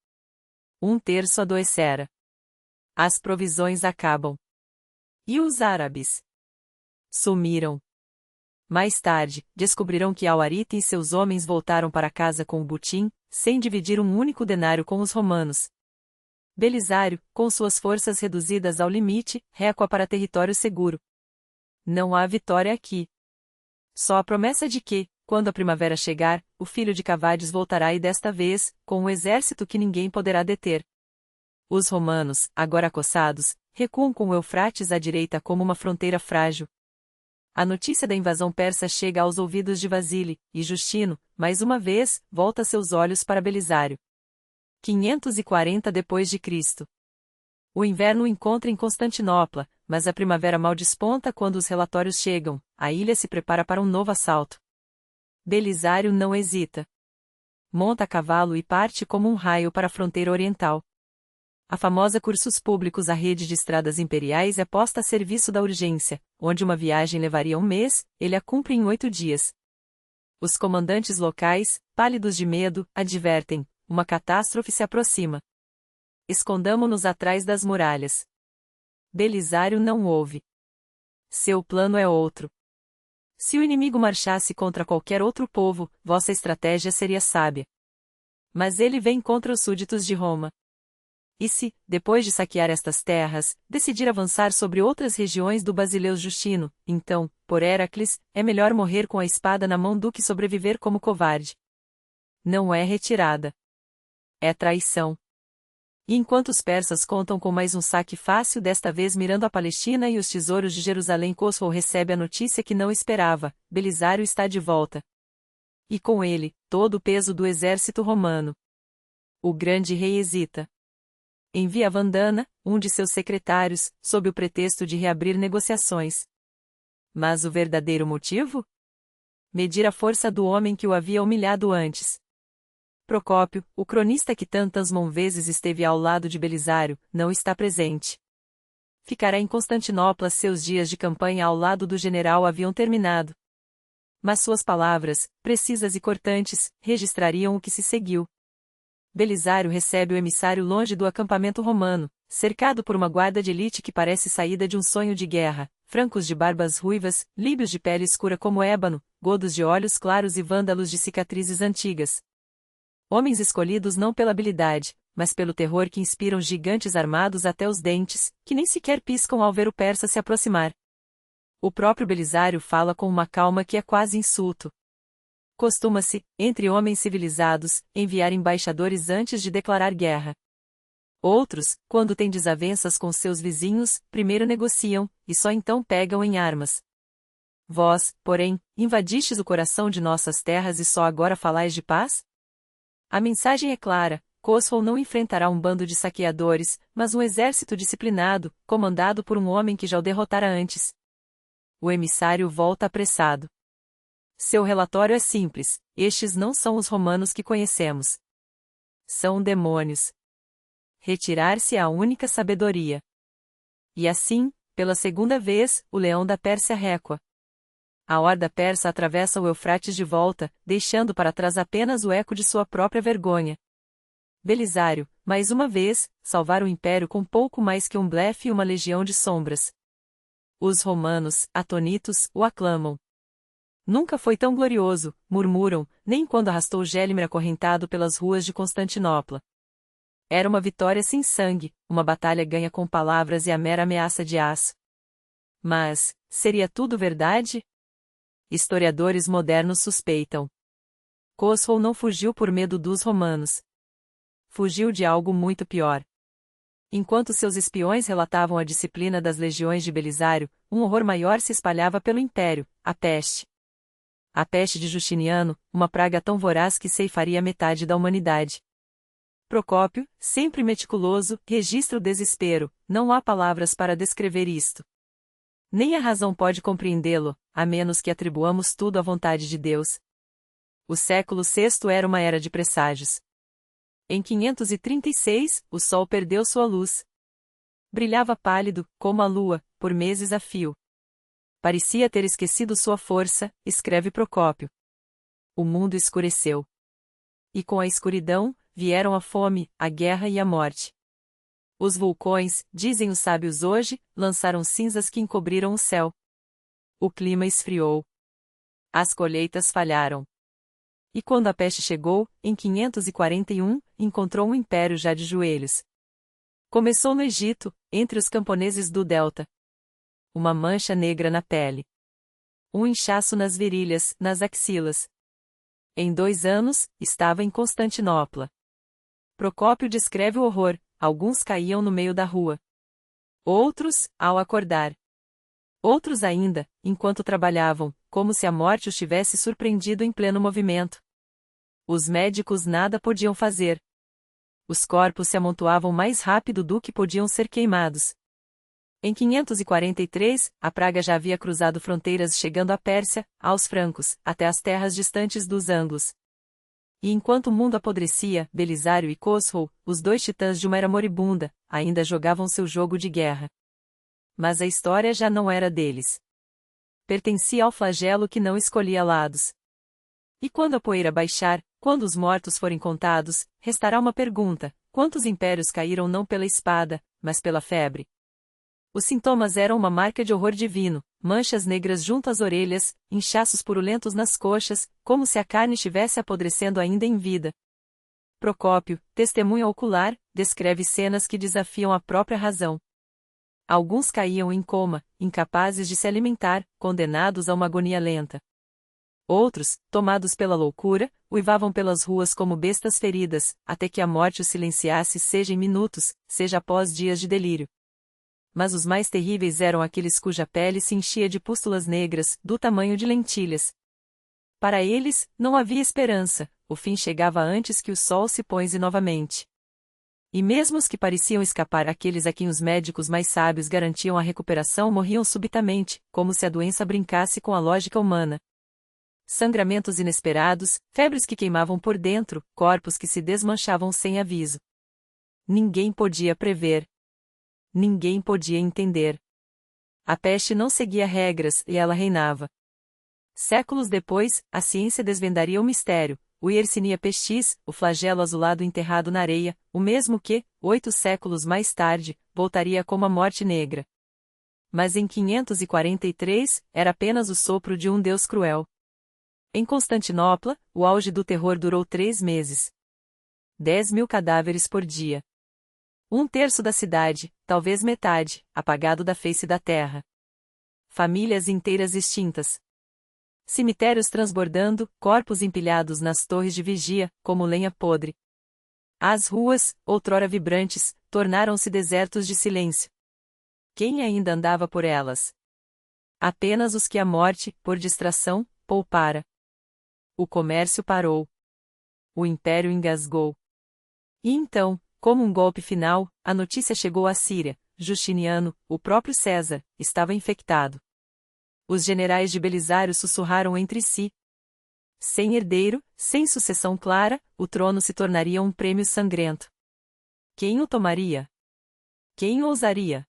Speaker 1: 1/3 adoecera. As provisões acabam. E os árabes? Sumiram. Mais tarde, descobrirão que Al-Aritim e seus homens voltaram para casa com o butim, sem dividir um único denário com os romanos. Belisário, com suas forças reduzidas ao limite, recua para território seguro. Não há vitória aqui. Só a promessa de que, quando a primavera chegar, o filho de Cavades voltará e desta vez, com um exército que ninguém poderá deter. Os romanos, agora acossados, recuam com o Eufrates à direita como uma fronteira frágil. A notícia da invasão persa chega aos ouvidos de Vasile, e Justino, mais uma vez, volta seus olhos para Belisário. 540 d.C. O inverno o encontra em Constantinopla, mas a primavera mal desponta quando os relatórios chegam, a ilha se prepara para um novo assalto. Belisário não hesita. Monta a cavalo e parte como um raio para a fronteira oriental. A famosa Cursus Públicos, a rede de estradas imperiais, é posta a serviço da urgência, onde uma viagem levaria um mês, ele a cumpre em 8 dias. Os comandantes locais, pálidos de medo, advertem: uma catástrofe se aproxima. Escondamo-nos atrás das muralhas. Belisário não ouve. Seu plano é outro. Se o inimigo marchasse contra qualquer outro povo, vossa estratégia seria sábia. Mas ele vem contra os súditos de Roma. E se, depois de saquear estas terras, decidir avançar sobre outras regiões do Basileus Justino, então, por Heracles, é melhor morrer com a espada na mão do que sobreviver como covarde. Não é retirada. É traição. E enquanto os persas contam com mais um saque fácil, desta vez mirando a Palestina e os tesouros de Jerusalém, Cosroes recebe a notícia que não esperava: Belisário está de volta. E com ele, todo o peso do exército romano. O grande rei hesita. Envia Vandana, um de seus secretários, sob o pretexto de reabrir negociações. Mas o verdadeiro motivo? Medir a força do homem que o havia humilhado antes. Procópio, o cronista que tantas vezes esteve ao lado de Belisário, não está presente. Ficará em Constantinopla, seus dias de campanha ao lado do general haviam terminado. Mas suas palavras, precisas e cortantes, registrariam o que se seguiu. Belisário recebe o emissário longe do acampamento romano, cercado por uma guarda de elite que parece saída de um sonho de guerra, francos de barbas ruivas, líbios de pele escura como ébano, godos de olhos claros e vândalos de cicatrizes antigas. Homens escolhidos não pela habilidade, mas pelo terror que inspiram gigantes armados até os dentes, que nem sequer piscam ao ver o persa se aproximar. O próprio Belisário fala com uma calma que é quase insulto. Costuma-se, entre homens civilizados, enviar embaixadores antes de declarar guerra. Outros, quando têm desavenças com seus vizinhos, primeiro negociam, e só então pegam em armas. Vós, porém, invadistes o coração de nossas terras e só agora falais de paz? A mensagem é clara: Khosrow não enfrentará um bando de saqueadores, mas um exército disciplinado, comandado por um homem que já o derrotara antes. O emissário volta apressado. Seu relatório é simples: estes não são os romanos que conhecemos. São demônios. Retirar-se é a única sabedoria. E assim, pela segunda vez, o leão da Pérsia recua. A horda persa atravessa o Eufrates de volta, deixando para trás apenas o eco de sua própria vergonha. Belisário, mais uma vez, salvar o império com pouco mais que um blefe e uma legião de sombras. Os romanos, atonitos, o aclamam. Nunca foi tão glorioso, murmuram, nem quando arrastou Gélimer acorrentado pelas ruas de Constantinopla. Era uma vitória sem sangue, uma batalha ganha com palavras e a mera ameaça de aço. Mas, seria tudo verdade? Historiadores modernos suspeitam. Khosrow não fugiu por medo dos romanos. Fugiu de algo muito pior. Enquanto seus espiões relatavam a disciplina das legiões de Belisário, um horror maior se espalhava pelo império: a peste. A peste de Justiniano, uma praga tão voraz que ceifaria metade da humanidade. Procópio, sempre meticuloso, registra o desespero: não há palavras para descrever isto. Nem a razão pode compreendê-lo, a menos que atribuamos tudo à vontade de Deus. O século VI era uma era de presságios. Em 536, o sol perdeu sua luz. Brilhava pálido, como a lua, por meses a fio. Parecia ter esquecido sua força, escreve Procópio. O mundo escureceu. E com a escuridão, vieram a fome, a guerra e a morte. Os vulcões, dizem os sábios hoje, lançaram cinzas que encobriram o céu. O clima esfriou. As colheitas falharam. E quando a peste chegou, em 541, encontrou um império já de joelhos. Começou no Egito, entre os camponeses do Delta. Uma mancha negra na pele. Um inchaço nas virilhas, nas axilas. Em 2 anos, estava em Constantinopla. Procópio descreve o horror: alguns caíam no meio da rua. Outros, ao acordar. Outros ainda, enquanto trabalhavam, como se a morte os tivesse surpreendido em pleno movimento. Os médicos nada podiam fazer. Os corpos se amontoavam mais rápido do que podiam ser queimados. Em 543, a praga já havia cruzado fronteiras, chegando à Pérsia, aos francos, até as terras distantes dos anglos. E enquanto o mundo apodrecia, Belisário e Khosrow, os 2 titãs de uma era moribunda, ainda jogavam seu jogo de guerra. Mas a história já não era deles. Pertencia ao flagelo que não escolhia lados. E quando a poeira baixar, quando os mortos forem contados, restará uma pergunta: quantos impérios caíram não pela espada, mas pela febre? Os sintomas eram uma marca de horror divino: manchas negras junto às orelhas, inchaços purulentos nas coxas, como se a carne estivesse apodrecendo ainda em vida. Procópio, testemunha ocular, descreve cenas que desafiam a própria razão. Alguns caíam em coma, incapazes de se alimentar, condenados a uma agonia lenta. Outros, tomados pela loucura, uivavam pelas ruas como bestas feridas, até que a morte os silenciasse, seja em minutos, seja após dias de delírio. Mas os mais terríveis eram aqueles cuja pele se enchia de pústulas negras, do tamanho de lentilhas. Para eles, não havia esperança: o fim chegava antes que o sol se ponse novamente. E mesmo os que pareciam escapar, aqueles a quem os médicos mais sábios garantiam a recuperação, morriam subitamente, como se a doença brincasse com a lógica humana. Sangramentos inesperados, febres que queimavam por dentro, corpos que se desmanchavam sem aviso. Ninguém podia prever. Ninguém podia entender. A peste não seguia regras, e ela reinava. Séculos depois, a ciência desvendaria o mistério: o Yersinia pestis, o flagelo azulado enterrado na areia, o mesmo que, 8 séculos mais tarde, voltaria como a morte negra. Mas em 543, era apenas o sopro de um deus cruel. Em Constantinopla, o auge do terror durou 3 meses. 10.000 cadáveres por dia. 1/3 da cidade, talvez metade, apagado da face da terra. Famílias inteiras extintas. Cemitérios transbordando, corpos empilhados nas torres de vigia, como lenha podre. As ruas, outrora vibrantes, tornaram-se desertos de silêncio. Quem ainda andava por elas? Apenas os que a morte, por distração, poupara. O comércio parou. O império engasgou. E então, como um golpe final, a notícia chegou à Síria: Justiniano, o próprio César, estava infectado. Os generais de Belisário sussurraram entre si. Sem herdeiro, sem sucessão clara, o trono se tornaria um prêmio sangrento. Quem o tomaria? Quem ousaria?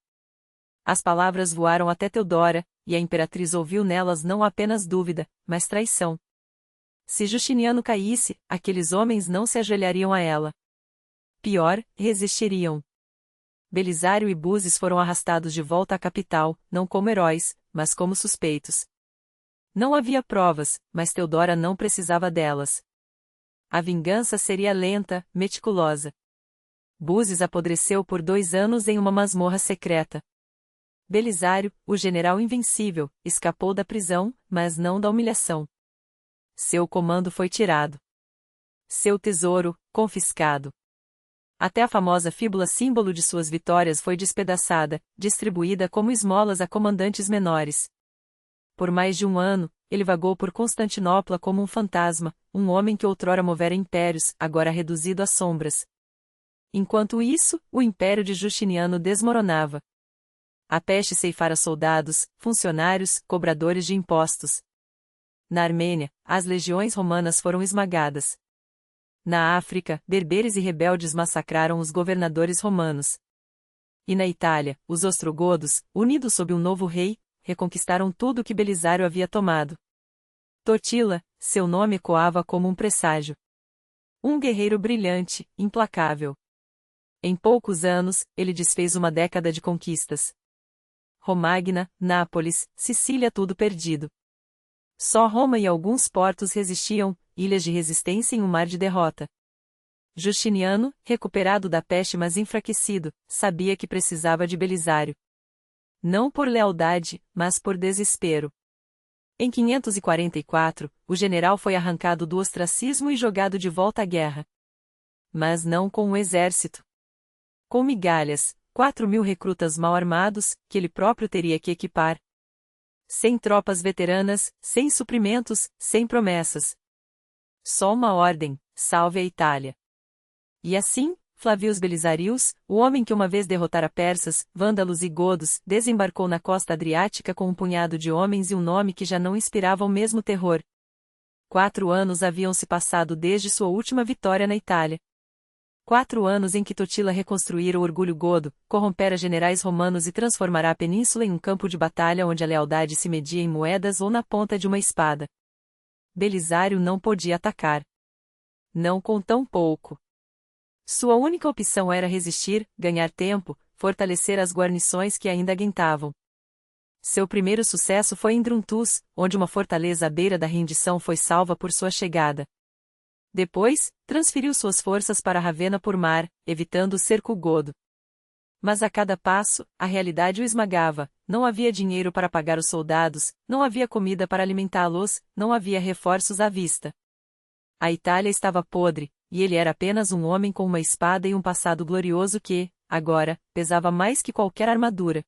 Speaker 1: As palavras voaram até Teodora, e a imperatriz ouviu nelas não apenas dúvida, mas traição. Se Justiniano caísse, aqueles homens não se ajoelhariam a ela. Pior, resistiriam. Belisário e Buzes foram arrastados de volta à capital, não como heróis, mas como suspeitos. Não havia provas, mas Teodora não precisava delas. A vingança seria lenta, meticulosa. Buzes apodreceu por 2 anos em uma masmorra secreta. Belisário, o general invencível, escapou da prisão, mas não da humilhação. Seu comando foi tirado. Seu tesouro, confiscado. Até a famosa fíbula símbolo de suas vitórias foi despedaçada, distribuída como esmolas a comandantes menores. Por mais de 1 ano, ele vagou por Constantinopla como um fantasma, um homem que outrora movera impérios, agora reduzido a sombras. Enquanto isso, o império de Justiniano desmoronava. A peste ceifara soldados, funcionários, cobradores de impostos. Na Armênia, as legiões romanas foram esmagadas. Na África, berberes e rebeldes massacraram os governadores romanos. E na Itália, os ostrogodos, unidos sob um novo rei, reconquistaram tudo que Belisário havia tomado. Totila, seu nome ecoava como um presságio. Um guerreiro brilhante, implacável. Em poucos anos, ele desfez uma década de conquistas. Romagna, Nápoles, Sicília, tudo perdido. Só Roma e alguns portos resistiam, ilhas de resistência em um mar de derrota. Justiniano, recuperado da peste mas enfraquecido, sabia que precisava de Belisário. Não por lealdade, mas por desespero. Em 544, o general foi arrancado do ostracismo e jogado de volta à guerra. Mas não com um exército. Com migalhas, 4.000 recrutas mal armados, que ele próprio teria que equipar. Sem tropas veteranas, sem suprimentos, sem promessas. Só uma ordem: salve a Itália. E assim, Flavius Belisarius, o homem que uma vez derrotara persas, vândalos e godos, desembarcou na costa adriática com um punhado de homens e um nome que já não inspirava o mesmo terror. 4 anos haviam se passado desde sua última vitória na Itália. 4 anos em que Totila reconstruíra o orgulho godo, corrompera generais romanos e transformará a península em um campo de batalha onde a lealdade se media em moedas ou na ponta de uma espada. Belisário não podia atacar. Não com tão pouco. Sua única opção era resistir, ganhar tempo, fortalecer as guarnições que ainda aguentavam. Seu primeiro sucesso foi em Druntus, onde uma fortaleza à beira da rendição foi salva por sua chegada. Depois, transferiu suas forças para Ravenna por mar, evitando o cerco godo. Mas a cada passo, a realidade o esmagava: não havia dinheiro para pagar os soldados, não havia comida para alimentá-los, não havia reforços à vista. A Itália estava podre, e ele era apenas um homem com uma espada e um passado glorioso que, agora, pesava mais que qualquer armadura.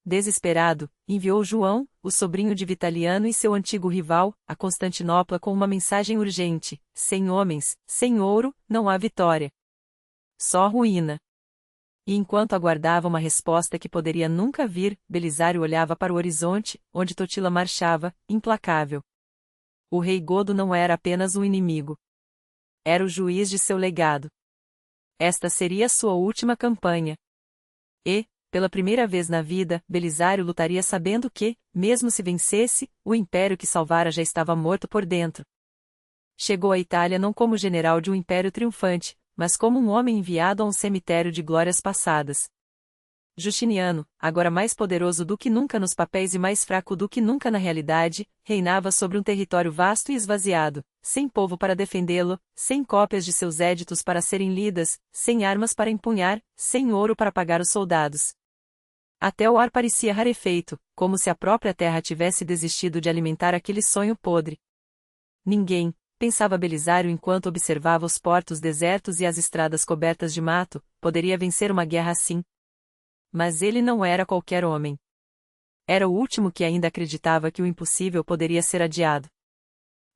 Speaker 1: Desesperado, enviou João, o sobrinho de Vitaliano e seu antigo rival, a Constantinopla com uma mensagem urgente: sem homens, sem ouro, não há vitória. Só ruína. E enquanto aguardava uma resposta que poderia nunca vir, Belisário olhava para o horizonte, onde Totila marchava, implacável. O rei godo não era apenas um inimigo. Era o juiz de seu legado. Esta seria sua última campanha. E, pela primeira vez na vida, Belisário lutaria sabendo que, mesmo se vencesse, o império que salvara já estava morto por dentro. Chegou à Itália não como general de um império triunfante, mas como um homem enviado a um cemitério de glórias passadas. Justiniano, agora mais poderoso do que nunca nos papéis e mais fraco do que nunca na realidade, reinava sobre um território vasto e esvaziado, sem povo para defendê-lo, sem cópias de seus éditos para serem lidas, sem armas para empunhar, sem ouro para pagar os soldados. Até o ar parecia rarefeito, como se a própria terra tivesse desistido de alimentar aquele sonho podre. Ninguém, pensava Belisário enquanto observava os portos desertos e as estradas cobertas de mato, poderia vencer uma guerra assim. Mas ele não era qualquer homem. Era o último que ainda acreditava que o impossível poderia ser adiado.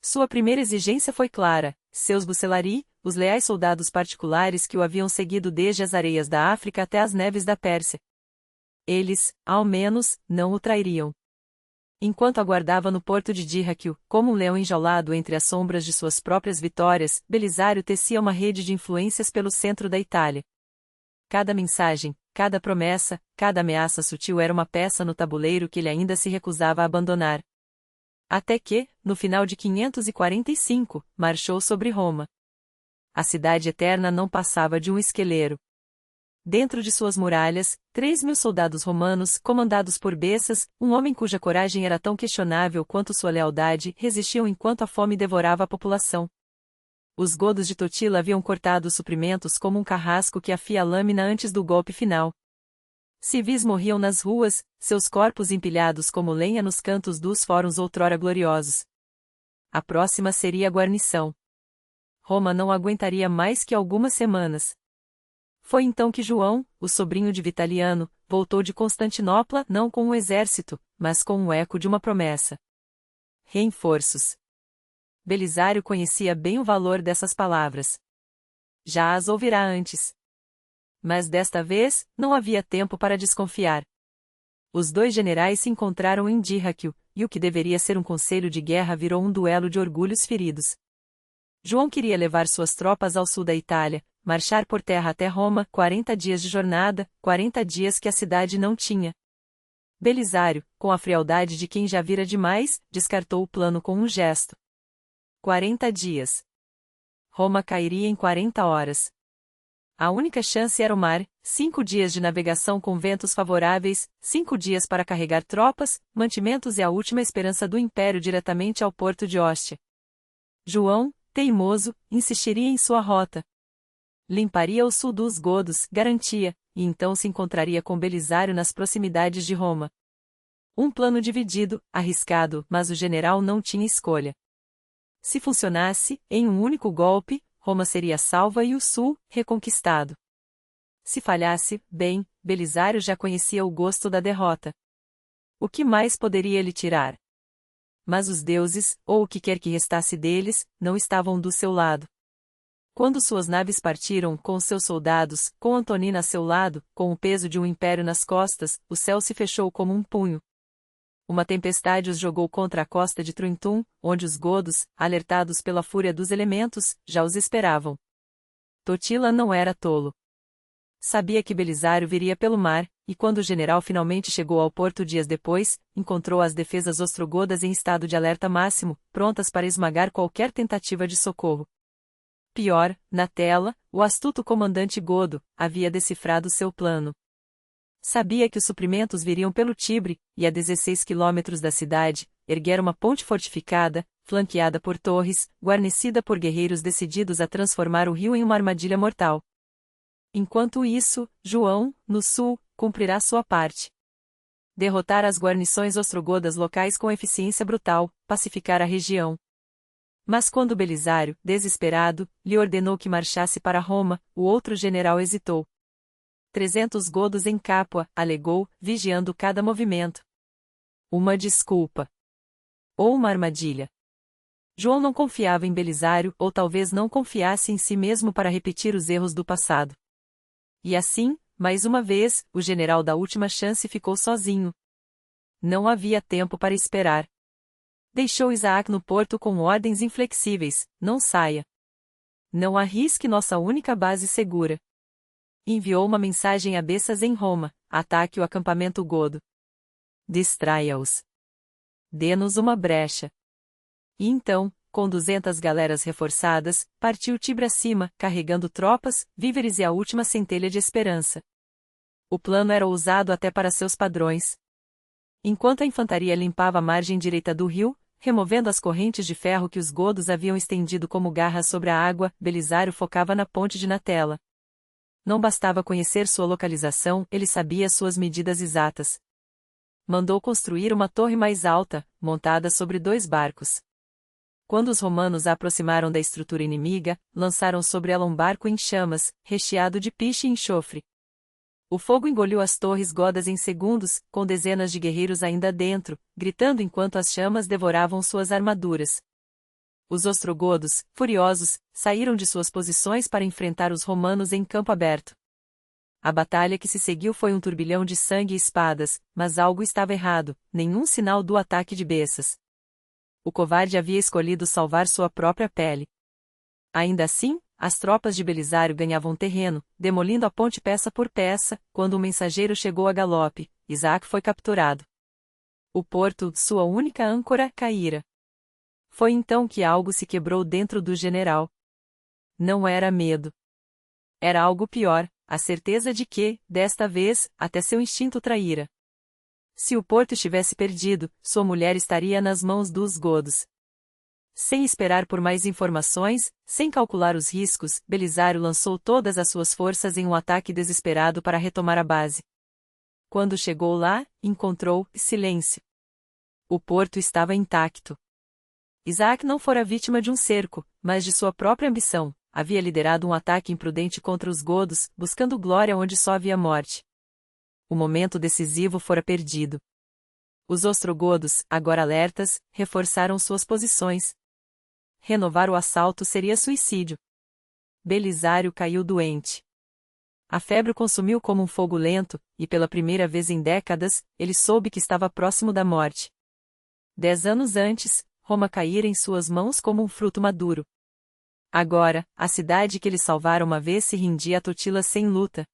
Speaker 1: Sua primeira exigência foi clara: seus bucelari, os leais soldados particulares que o haviam seguido desde as areias da África até as neves da Pérsia. Eles, ao menos, não o trairiam. Enquanto aguardava no porto de Dyrrachium, como um leão enjaulado entre as sombras de suas próprias vitórias, Belisário tecia uma rede de influências pelo centro da Itália. Cada mensagem, cada promessa, cada ameaça sutil era uma peça no tabuleiro que ele ainda se recusava a abandonar. Até que, no final de 545, marchou sobre Roma. A cidade eterna não passava de um esqueleiro. Dentro de suas muralhas, 3.000 soldados romanos, comandados por Bessas, um homem cuja coragem era tão questionável quanto sua lealdade, resistiam enquanto a fome devorava a população. Os godos de Totila haviam cortado os suprimentos como um carrasco que afia a lâmina antes do golpe final. Civis morriam nas ruas, seus corpos empilhados como lenha nos cantos dos fóruns outrora gloriosos. A próxima seria a guarnição. Roma não aguentaria mais que algumas semanas. Foi então que João, o sobrinho de Vitaliano, voltou de Constantinopla não com um exército, mas com o eco de uma promessa. Reforços. Belisário conhecia bem o valor dessas palavras. Já as ouvirá antes. Mas desta vez, não havia tempo para desconfiar. Os dois generais se encontraram em Dyrrachium, e o que deveria ser um conselho de guerra virou um duelo de orgulhos feridos. João queria levar suas tropas ao sul da Itália, marchar por terra até Roma, 40 dias de jornada, 40 dias que a cidade não tinha. Belisário, com a frialdade de quem já vira demais, descartou o plano com um gesto. 40 dias. Roma cairia em 40 horas. A única chance era o mar, 5 dias de navegação com ventos favoráveis, 5 dias para carregar tropas, mantimentos e a última esperança do império diretamente ao porto de Ostia. João, teimoso, insistiria em sua rota. Limparia o sul dos godos, garantia, e então se encontraria com Belisário nas proximidades de Roma. Um plano dividido, arriscado, mas o general não tinha escolha. Se funcionasse, em um único golpe, Roma seria salva e o sul, reconquistado. Se falhasse, bem, Belisário já conhecia o gosto da derrota. O que mais poderia ele tirar? Mas os deuses, ou o que quer que restasse deles, não estavam do seu lado. Quando suas naves partiram com seus soldados, com Antonina a seu lado, com o peso de um império nas costas, o céu se fechou como um punho. Uma tempestade os jogou contra a costa de Truntum, onde os godos, alertados pela fúria dos elementos, já os esperavam. Totila não era tolo. Sabia que Belisário viria pelo mar, e quando o general finalmente chegou ao porto dias depois, encontrou as defesas ostrogodas em estado de alerta máximo, prontas para esmagar qualquer tentativa de socorro. Pior, na tela, o astuto comandante Godo havia decifrado seu plano. Sabia que os suprimentos viriam pelo Tibre, e a 16 quilômetros da cidade, erguera uma ponte fortificada, flanqueada por torres, guarnecida por guerreiros decididos a transformar o rio em uma armadilha mortal. Enquanto isso, João, no sul, cumprirá sua parte. Derrotar as guarnições ostrogodas locais com eficiência brutal, pacificar a região. Mas quando Belisário, desesperado, lhe ordenou que marchasse para Roma, o outro general hesitou. 300 godos em Capua, alegou, vigiando cada movimento. Uma desculpa. Ou uma armadilha. João não confiava em Belisário, ou talvez não confiasse em si mesmo para repetir os erros do passado. E assim, mais uma vez, o general da última chance ficou sozinho. Não havia tempo para esperar. Deixou Isaac no porto com ordens inflexíveis: não saia. Não arrisque nossa única base segura. Enviou uma mensagem a Bessas em Roma: ataque o acampamento godo. Distraia-os. Dê-nos uma brecha. E então, com 200 galeras reforçadas, partiu Tibre acima, carregando tropas, víveres e a última centelha de esperança. O plano era ousado até para seus padrões. Enquanto a infantaria limpava a margem direita do rio, removendo as correntes de ferro que os godos haviam estendido como garras sobre a água, Belisário focava na ponte de Natela. Não bastava conhecer sua localização, ele sabia suas medidas exatas. Mandou construir uma torre mais alta, montada sobre 2 barcos. Quando os romanos a aproximaram da estrutura inimiga, lançaram sobre ela um barco em chamas, recheado de piche e enxofre. O fogo engoliu as torres godas em segundos, com dezenas de guerreiros ainda dentro, gritando enquanto as chamas devoravam suas armaduras. Os ostrogodos, furiosos, saíram de suas posições para enfrentar os romanos em campo aberto. A batalha que se seguiu foi um turbilhão de sangue e espadas, mas algo estava errado, nenhum sinal do ataque de Bessas. O covarde havia escolhido salvar sua própria pele. Ainda assim, as tropas de Belisário ganhavam terreno, demolindo a ponte peça por peça, quando um mensageiro chegou a galope. Isaac foi capturado. O porto, sua única âncora, caíra. Foi então que algo se quebrou dentro do general. Não era medo. Era algo pior, a certeza de que, desta vez, até seu instinto traíra. Se o porto estivesse perdido, sua mulher estaria nas mãos dos godos. Sem esperar por mais informações, sem calcular os riscos, Belisário lançou todas as suas forças em um ataque desesperado para retomar a base. Quando chegou lá, encontrou silêncio. O porto estava intacto. Isaac não fora vítima de um cerco, mas de sua própria ambição. Havia liderado um ataque imprudente contra os godos, buscando glória onde só havia morte. O momento decisivo fora perdido. Os ostrogodos, agora alertas, reforçaram suas posições. Renovar o assalto seria suicídio. Belisário caiu doente. A febre o consumiu como um fogo lento, e pela primeira vez em décadas, ele soube que estava próximo da morte. 10 anos antes, Roma caíra em suas mãos como um fruto maduro. Agora, a cidade que ele salvara uma vez se rendia a Totila sem luta.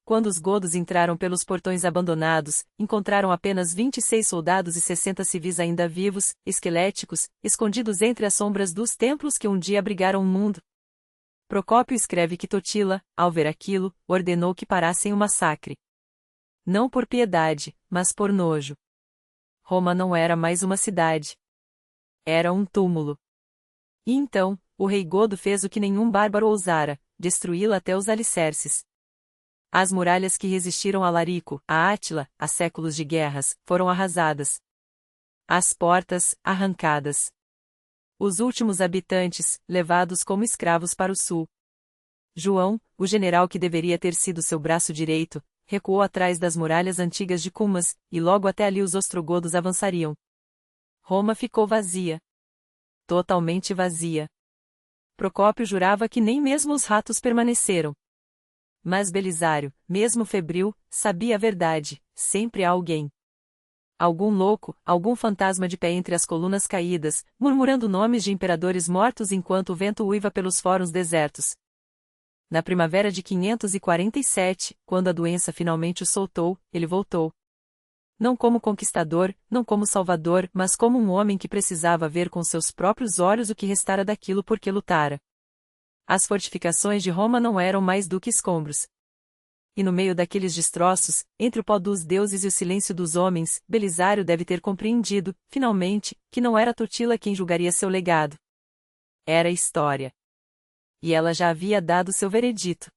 Speaker 1: Quando os godos entraram pelos portões abandonados, encontraram apenas 26 soldados e 60 civis ainda vivos, esqueléticos, escondidos entre as sombras dos templos que um dia abrigaram o mundo. Procópio escreve que Totila, ao ver aquilo, ordenou que parassem o massacre. Não por piedade, mas por nojo. Roma não era mais uma cidade. Era um túmulo. E então, o rei godo fez o que nenhum bárbaro ousara, destruí-la até os alicerces. As muralhas que resistiram a Larico, a Átila, a séculos de guerras, foram arrasadas. As portas, arrancadas. Os últimos habitantes, levados como escravos para o sul. João, o general que deveria ter sido seu braço direito, recuou atrás das muralhas antigas de Cumas, e logo até ali os ostrogodos avançariam. Roma ficou vazia. Totalmente vazia. Procópio jurava que nem mesmo os ratos permaneceram. Mas Belisário, mesmo febril, sabia a verdade: sempre há alguém. Algum louco, algum fantasma de pé entre as colunas caídas, murmurando nomes de imperadores mortos enquanto o vento uiva pelos fóruns desertos. Na primavera de 547, quando a doença finalmente o soltou, ele voltou. Não como conquistador, não como salvador, mas como um homem que precisava ver com seus próprios olhos o que restara daquilo por que lutara. As fortificações de Roma não eram mais do que escombros. E no meio daqueles destroços, entre o pó dos deuses e o silêncio dos homens, Belisário deve ter compreendido, finalmente, que não era Totila quem julgaria seu legado. Era a história. E ela já havia dado seu veredito.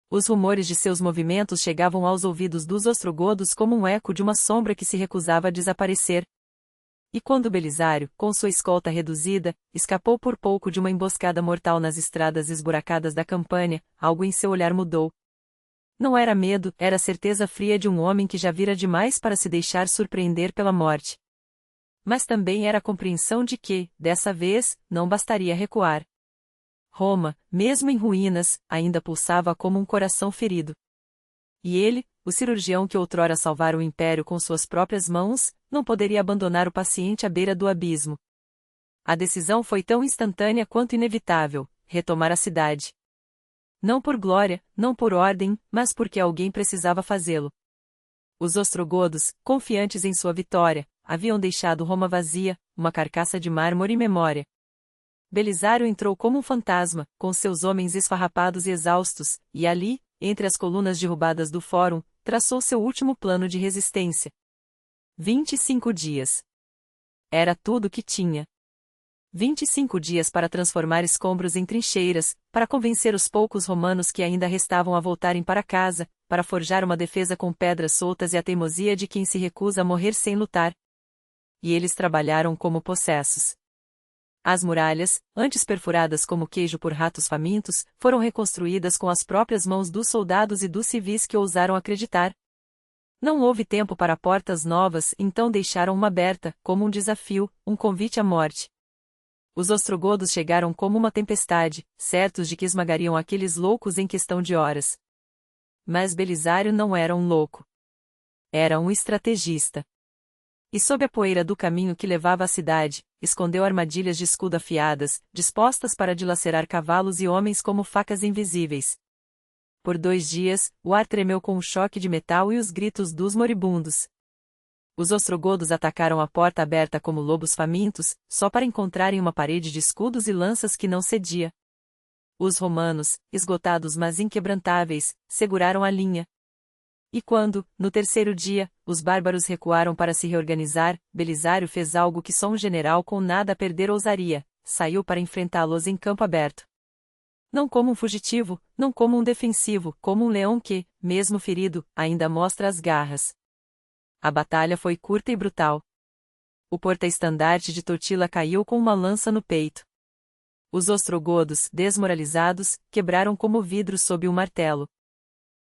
Speaker 1: Os rumores de seus movimentos chegavam aos ouvidos dos ostrogodos como um eco de uma sombra que se recusava a desaparecer. E quando Belisário, com sua escolta reduzida, escapou por pouco de uma emboscada mortal nas estradas esburacadas da Campânia, algo em seu olhar mudou. Não era medo, era a certeza fria de um homem que já vira demais para se deixar surpreender pela morte. Mas também era a compreensão de que, dessa vez, não bastaria recuar. Roma, mesmo em ruínas, ainda pulsava como um coração ferido. E ele, o cirurgião que outrora salvara o império com suas próprias mãos, não poderia abandonar o paciente à beira do abismo. A decisão foi tão instantânea quanto inevitável: retomar a cidade. Não por glória, não por ordem, mas porque alguém precisava fazê-lo. Os ostrogodos, confiantes em sua vitória, haviam deixado Roma vazia, uma carcaça de mármore e memória. Belisário entrou como um fantasma, com seus homens esfarrapados e exaustos, e ali, entre as colunas derrubadas do Fórum, traçou seu último plano de resistência. 25 dias. Era tudo o que tinha. 25 dias para transformar escombros em trincheiras, para convencer os poucos romanos que ainda restavam a voltarem para casa, para forjar uma defesa com pedras soltas e a teimosia de quem se recusa a morrer sem lutar. E eles trabalharam como possessos. As muralhas, antes perfuradas como queijo por ratos famintos, foram reconstruídas com as próprias mãos dos soldados e dos civis que ousaram acreditar. Não houve tempo para portas novas, então deixaram uma aberta, como um desafio, um convite à morte. Os ostrogodos chegaram como uma tempestade, certos de que esmagariam aqueles loucos em questão de horas. Mas Belisário não era um louco. Era um estrategista. E sob a poeira do caminho que levava à cidade, escondeu armadilhas de escudo afiadas, dispostas para dilacerar cavalos e homens como facas invisíveis. Por 2 dias, o ar tremeu com o choque de metal e os gritos dos moribundos. Os ostrogodos atacaram a porta aberta como lobos famintos, só para encontrarem uma parede de escudos e lanças que não cedia. Os romanos, esgotados mas inquebrantáveis, seguraram a linha. E quando, no 3º dia, os bárbaros recuaram para se reorganizar, Belisário fez algo que só um general com nada a perder ousaria: saiu para enfrentá-los em campo aberto. Não como um fugitivo, não como um defensivo, como um leão que, mesmo ferido, ainda mostra as garras. A batalha foi curta e brutal. O porta-estandarte de Totila caiu com uma lança no peito. Os ostrogodos, desmoralizados, quebraram como vidro sob um martelo.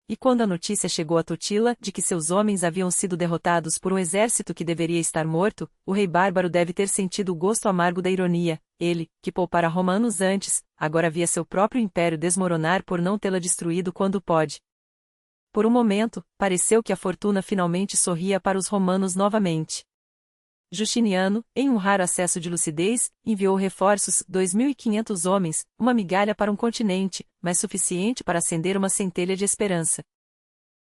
Speaker 1: E quando a notícia chegou a Totila de que seus homens haviam sido derrotados por um exército que deveria estar morto, o rei bárbaro deve ter sentido o gosto amargo da ironia. Ele, que poupara Roma anos antes, agora via seu próprio império desmoronar por não tê-la destruído quando pode. Por um momento, pareceu que a fortuna finalmente sorria para os romanos novamente. Justiniano, em um raro acesso de lucidez, enviou reforços, 2.500 homens, uma migalha para um continente, mas suficiente para acender uma centelha de esperança.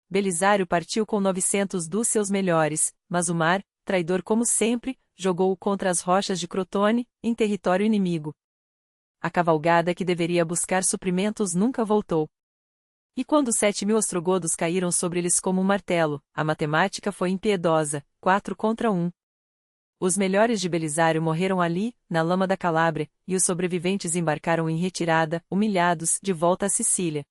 Speaker 1: Belisário partiu com 900 dos seus melhores, mas o mar, traidor como sempre, jogou-o contra as rochas de Crotone, em território inimigo. A cavalgada que deveria buscar suprimentos nunca voltou. E quando 7.000 ostrogodos caíram sobre eles como um martelo, a matemática foi impiedosa: 4 contra 1. Os melhores de Belisário morreram ali, na lama da Calábria, e os sobreviventes embarcaram em retirada, humilhados, de volta à Sicília.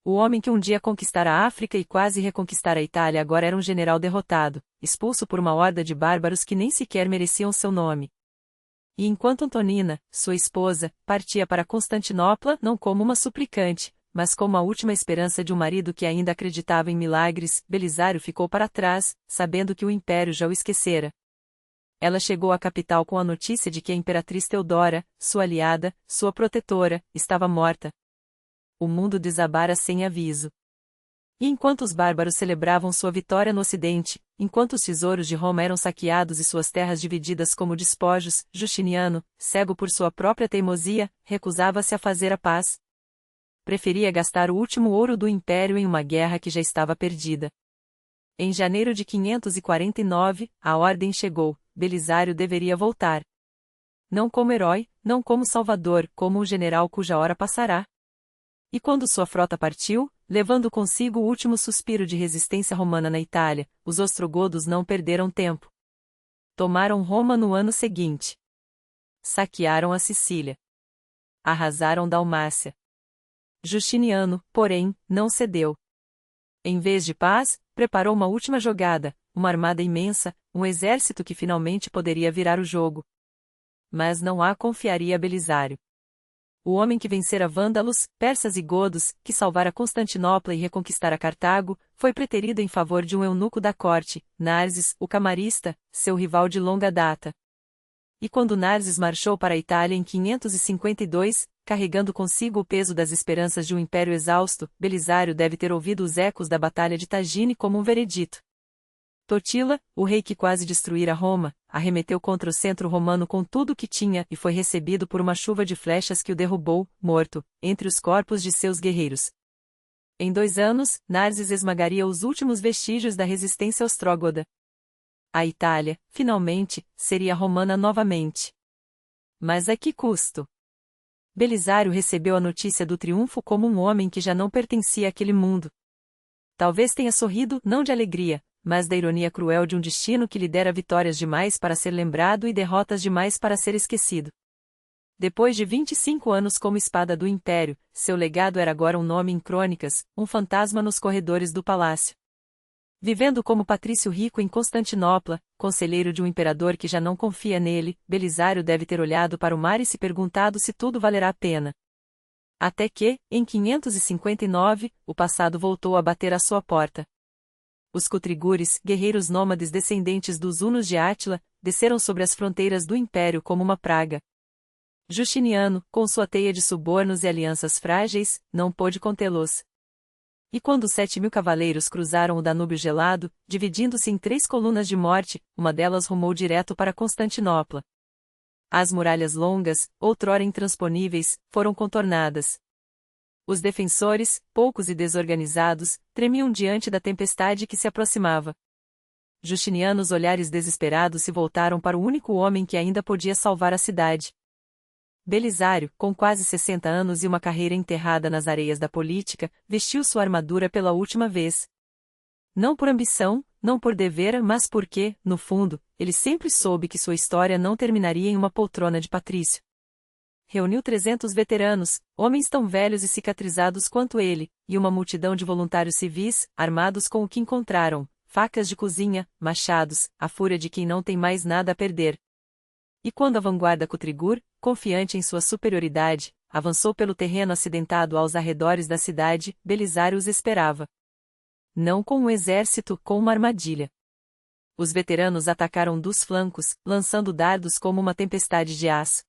Speaker 1: O homem que um dia conquistara a África e quase reconquistara a Itália agora era um general derrotado, expulso por uma horda de bárbaros que nem sequer mereciam seu nome. E enquanto Antonina, sua esposa, partia para Constantinopla não como uma suplicante, mas como a última esperança de um marido que ainda acreditava em milagres, Belisário ficou para trás, sabendo que o império já o esquecera. Ela chegou à capital com a notícia de que a imperatriz Teodora, sua aliada, sua protetora, estava morta. O mundo desabara sem aviso. E enquanto os bárbaros celebravam sua vitória no Ocidente, enquanto os tesouros de Roma eram saqueados e suas terras divididas como despojos, Justiniano, cego por sua própria teimosia, recusava-se a fazer a paz. Preferia gastar o último ouro do império em uma guerra que já estava perdida. Em janeiro de 549, a ordem chegou: Belisário deveria voltar. Não como herói, não como salvador, como um general cuja hora passará. E quando sua frota partiu, levando consigo o último suspiro de resistência romana na Itália, os ostrogodos não perderam tempo. Tomaram Roma no ano seguinte. Saquearam a Sicília. Arrasaram Dalmácia. Justiniano, porém, não cedeu. Em vez de paz, preparou uma última jogada, uma armada imensa, um exército que finalmente poderia virar o jogo. Mas não a confiaria a Belisário. O homem que vencera vândalos, persas e godos, que salvara Constantinopla e reconquistara Cartago, foi preterido em favor de um eunuco da corte, Narses, o camarista, seu rival de longa data. E quando Narses marchou para a Itália em 552, carregando consigo o peso das esperanças de um império exausto, Belisário deve ter ouvido os ecos da Batalha de Tagine como um veredito. Totila, o rei que quase destruíra Roma, arremeteu contra o centro romano com tudo o que tinha e foi recebido por uma chuva de flechas que o derrubou, morto, entre os corpos de seus guerreiros. Em 2 anos, Narses esmagaria os últimos vestígios da resistência ostrógoda. A Itália, finalmente, seria romana novamente. Mas a que custo? Belisário recebeu a notícia do triunfo como um homem que já não pertencia àquele mundo. Talvez tenha sorrido, não de alegria, mas da ironia cruel de um destino que lhe dera vitórias demais para ser lembrado e derrotas demais para ser esquecido. Depois de 25 anos como espada do Império, seu legado era agora um nome em crônicas, um fantasma nos corredores do palácio. Vivendo como patrício rico em Constantinopla, conselheiro de um imperador que já não confia nele, Belisário deve ter olhado para o mar e se perguntado se tudo valerá a pena. Até que, em 559, o passado voltou a bater à sua porta. Os Cutrigures, guerreiros nômades descendentes dos Hunos de Átila, desceram sobre as fronteiras do Império como uma praga. Justiniano, com sua teia de subornos e alianças frágeis, não pôde contê-los. E quando os 7.000 cavaleiros cruzaram o Danúbio gelado, dividindo-se em 3 colunas de morte, uma delas rumou direto para Constantinopla. As muralhas longas, outrora intransponíveis, foram contornadas. Os defensores, poucos e desorganizados, tremiam diante da tempestade que se aproximava. Justinianos olhares desesperados se voltaram para o único homem que ainda podia salvar a cidade. Belisário, com quase 60 anos e uma carreira enterrada nas areias da política, vestiu sua armadura pela última vez. Não por ambição, não por dever, mas porque, no fundo, ele sempre soube que sua história não terminaria em uma poltrona de patrício. Reuniu 300 veteranos, homens tão velhos e cicatrizados quanto ele, e uma multidão de voluntários civis, armados com o que encontraram, facas de cozinha, machados, a fúria de quem não tem mais nada a perder. E quando a vanguarda Cutrigur, confiante em sua superioridade, avançou pelo terreno acidentado aos arredores da cidade, Belisário os esperava. Não com um exército, com uma armadilha. Os veteranos atacaram dos flancos, lançando dardos como uma tempestade de aço.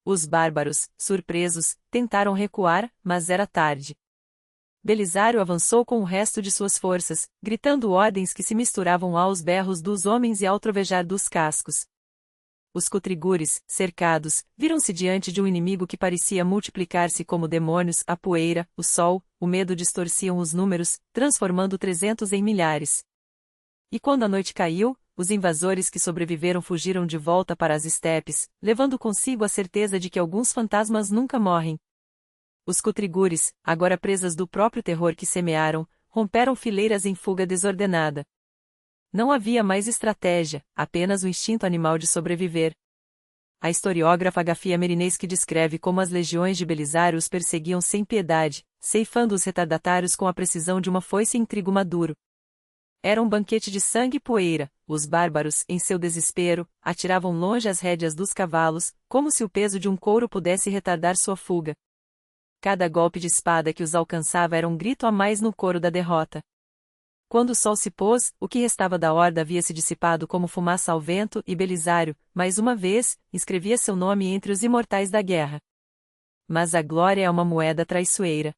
Speaker 1: Os bárbaros, surpresos, tentaram recuar, mas era tarde. Belisário avançou com o resto de suas forças, gritando ordens que se misturavam aos berros dos homens e ao trovejar dos cascos. Os Cutrigures, cercados, viram-se diante de um inimigo que parecia multiplicar-se como demônios, a poeira, o sol, o medo distorciam os números, transformando 300 em milhares. E quando a noite caiu, os invasores que sobreviveram fugiram de volta para as estepes, levando consigo a certeza de que alguns fantasmas nunca morrem. Os Cutrigures, agora presas do próprio terror que semearam, romperam fileiras em fuga desordenada. Não havia mais estratégia, apenas o instinto animal de sobreviver. A historiógrafa Agafia Merineschi descreve como as legiões de Belisário os perseguiam sem piedade, ceifando os retardatários com a precisão de uma foice em trigo maduro. Era um banquete de sangue e poeira, os bárbaros, em seu desespero, atiravam longe as rédeas dos cavalos, como se o peso de um couro pudesse retardar sua fuga. Cada golpe de espada que os alcançava era um grito a mais no coro da derrota. Quando o sol se pôs, o que restava da horda havia se dissipado como fumaça ao vento e Belisário, mais uma vez, escrevia seu nome entre os imortais da guerra. Mas a glória é uma moeda traiçoeira.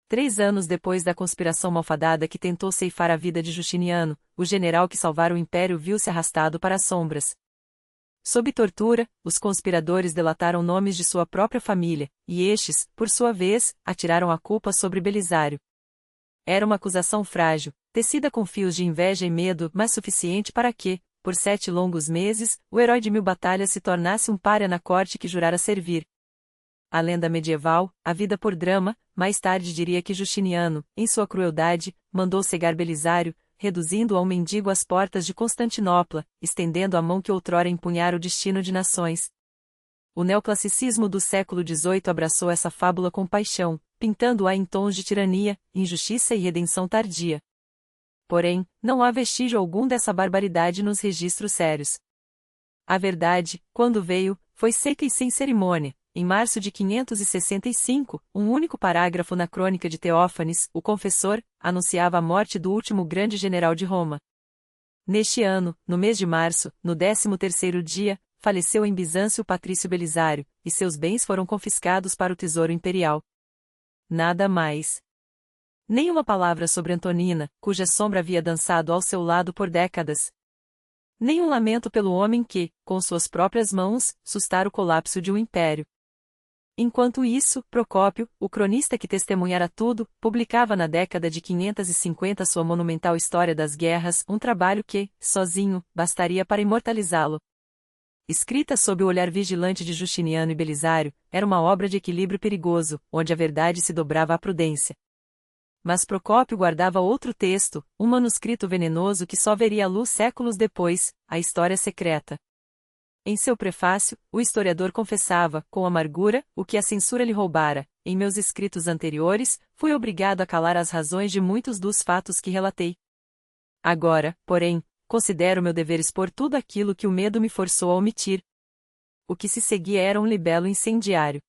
Speaker 1: 3 anos depois da conspiração malfadada que tentou ceifar a vida de Justiniano, o general que salvara o império viu-se arrastado para as sombras. Sob tortura, os conspiradores delataram nomes de sua própria família, e estes, por sua vez, atiraram a culpa sobre Belisário. Era uma acusação frágil, tecida com fios de inveja e medo, mas suficiente para que, por 7 longos meses, o herói de 1000 batalhas se tornasse um pária na corte que jurara servir. A lenda medieval, a vida por drama, mais tarde diria que Justiniano, em sua crueldade, mandou cegar Belisário, reduzindo-o a um mendigo às portas de Constantinopla, estendendo a mão que outrora empunhara o destino de nações. O neoclassicismo do século XVIII abraçou essa fábula com paixão, pintando-a em tons de tirania, injustiça e redenção tardia. Porém, não há vestígio algum dessa barbaridade nos registros sérios. A verdade, quando veio, foi seca e sem cerimônia. Em março de 565, um único parágrafo na crônica de Teófanes, o Confessor, anunciava a morte do último grande general de Roma. Neste ano, no mês de março, no 13º dia, faleceu em Bizâncio Patrício Belisário, e seus bens foram confiscados para o tesouro imperial. Nada mais. Nem uma palavra sobre Antonina, cuja sombra havia dançado ao seu lado por décadas. Nem um lamento pelo homem que, com suas próprias mãos, sustara o colapso de um império. Enquanto isso, Procópio, o cronista que testemunhara tudo, publicava na década de 550 sua monumental História das Guerras, um trabalho que, sozinho, bastaria para imortalizá-lo. escrita sob o olhar vigilante de Justiniano e Belisário, era uma obra de equilíbrio perigoso, onde a verdade se dobrava à prudência. Mas Procópio guardava outro texto, um manuscrito venenoso que só veria a luz séculos depois, a História Secreta. Em seu prefácio, o historiador confessava, com amargura, o que a censura lhe roubara. Em meus escritos anteriores, fui obrigado a calar as razões de muitos dos fatos que relatei. Agora, porém, considero meu dever expor tudo aquilo que o medo me forçou a omitir. O que se seguia era um libelo incendiário.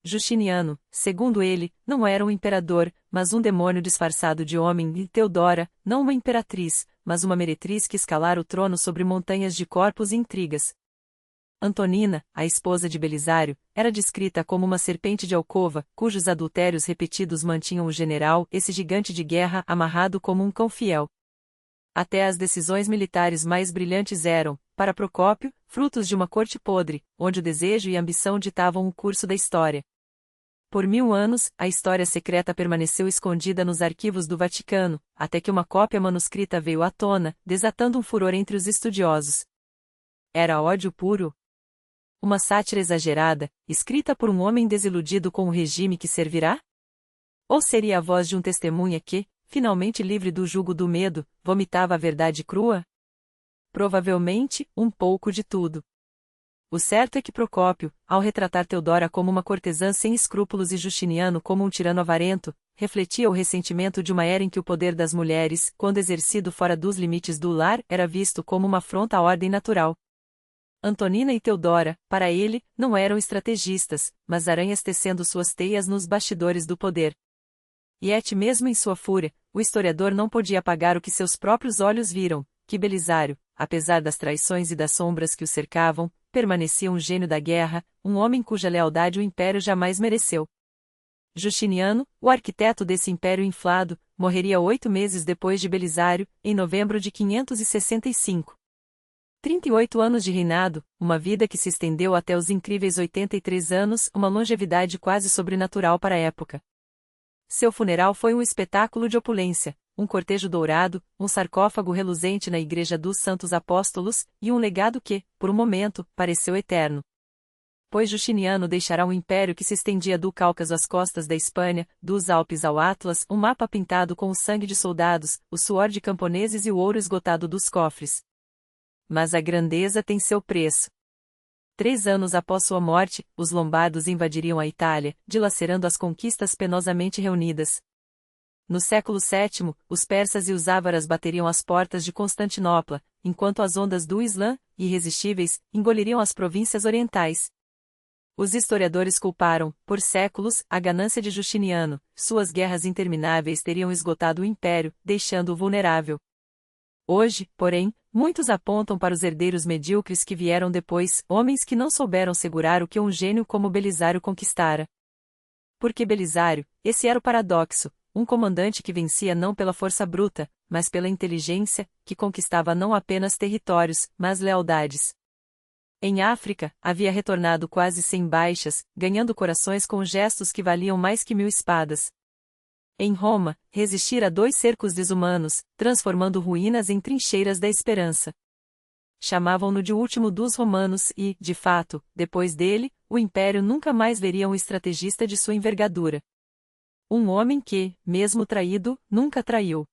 Speaker 1: Justiniano, segundo ele, não era um imperador, mas um demônio disfarçado de homem, e Teodora, não uma imperatriz, mas uma meretriz que escalara o trono sobre montanhas de corpos e intrigas. Antonina, a esposa de Belisário, era descrita como uma serpente de alcova, cujos adultérios repetidos mantinham o general, esse gigante de guerra, amarrado como um cão fiel. Até as decisões militares mais brilhantes eram, para Procópio, frutos de uma corte podre, onde o desejo e a ambição ditavam o curso da história. Por 1000 anos, a História Secreta permaneceu escondida nos arquivos do Vaticano, até que uma cópia manuscrita veio à tona, desatando um furor entre os estudiosos. Era ódio puro? Uma sátira exagerada, escrita por um homem desiludido com o regime que servirá? Ou seria a voz de um testemunha que, finalmente livre do jugo do medo, vomitava a verdade crua? Provavelmente, um pouco de tudo. O certo é que Procópio, ao retratar Teodora como uma cortesã sem escrúpulos e Justiniano como um tirano avarento, refletia o ressentimento de uma era em que o poder das mulheres, quando exercido fora dos limites do lar, era visto como uma afronta à ordem natural. Antonina e Teodora, para ele, não eram estrategistas, mas aranhas tecendo suas teias nos bastidores do poder. E mesmo em sua fúria, o historiador não podia apagar o que seus próprios olhos viram, que Belisário, apesar das traições e das sombras que o cercavam, permanecia um gênio da guerra, um homem cuja lealdade o império jamais mereceu. Justiniano, o arquiteto desse império inflado, morreria 8 meses depois de Belisário, em novembro de 565. 38 anos de reinado, uma vida que se estendeu até os incríveis 83 anos, uma longevidade quase sobrenatural para a época. Seu funeral foi um espetáculo de opulência, um cortejo dourado, um sarcófago reluzente na Igreja dos Santos Apóstolos, e um legado que, por um momento, pareceu eterno. Pois Justiniano deixará um império que se estendia do Cáucaso às costas da Espanha, dos Alpes ao Atlas, um mapa pintado com o sangue de soldados, o suor de camponeses e o ouro esgotado dos cofres. Mas a grandeza tem seu preço. 3 anos após sua morte, os lombardos invadiriam a Itália, dilacerando as conquistas penosamente reunidas. No século VII, os persas e os ávaras bateriam as portas de Constantinopla, enquanto as ondas do Islã, irresistíveis, engoliriam as províncias orientais. Os historiadores culparam, por séculos, a ganância de Justiniano, suas guerras intermináveis teriam esgotado o império, deixando-o vulnerável. Hoje, porém, muitos apontam para os herdeiros medíocres que vieram depois, homens que não souberam segurar o que um gênio como Belisário conquistara. Porque Belisário, esse era o paradoxo, um comandante que vencia não pela força bruta, mas pela inteligência, que conquistava não apenas territórios, mas lealdades. Em África, havia retornado quase sem baixas, ganhando corações com gestos que valiam mais que 1000 espadas. Em Roma, resistir a 2 cercos desumanos, transformando ruínas em trincheiras da esperança. Chamavam-no de último dos romanos e, de fato, depois dele, o império nunca mais veria um estrategista de sua envergadura. Um homem que, mesmo traído, nunca traiu.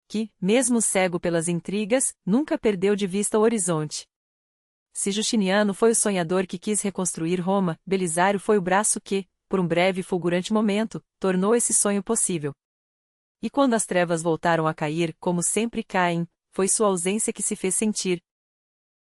Speaker 1: Que, mesmo cego pelas intrigas, nunca perdeu de vista o horizonte. Se Justiniano foi o sonhador que quis reconstruir Roma, Belisário foi o braço que, por um breve e fulgurante momento, tornou esse sonho possível. E quando as trevas voltaram a cair, como sempre caem, foi sua ausência que se fez sentir.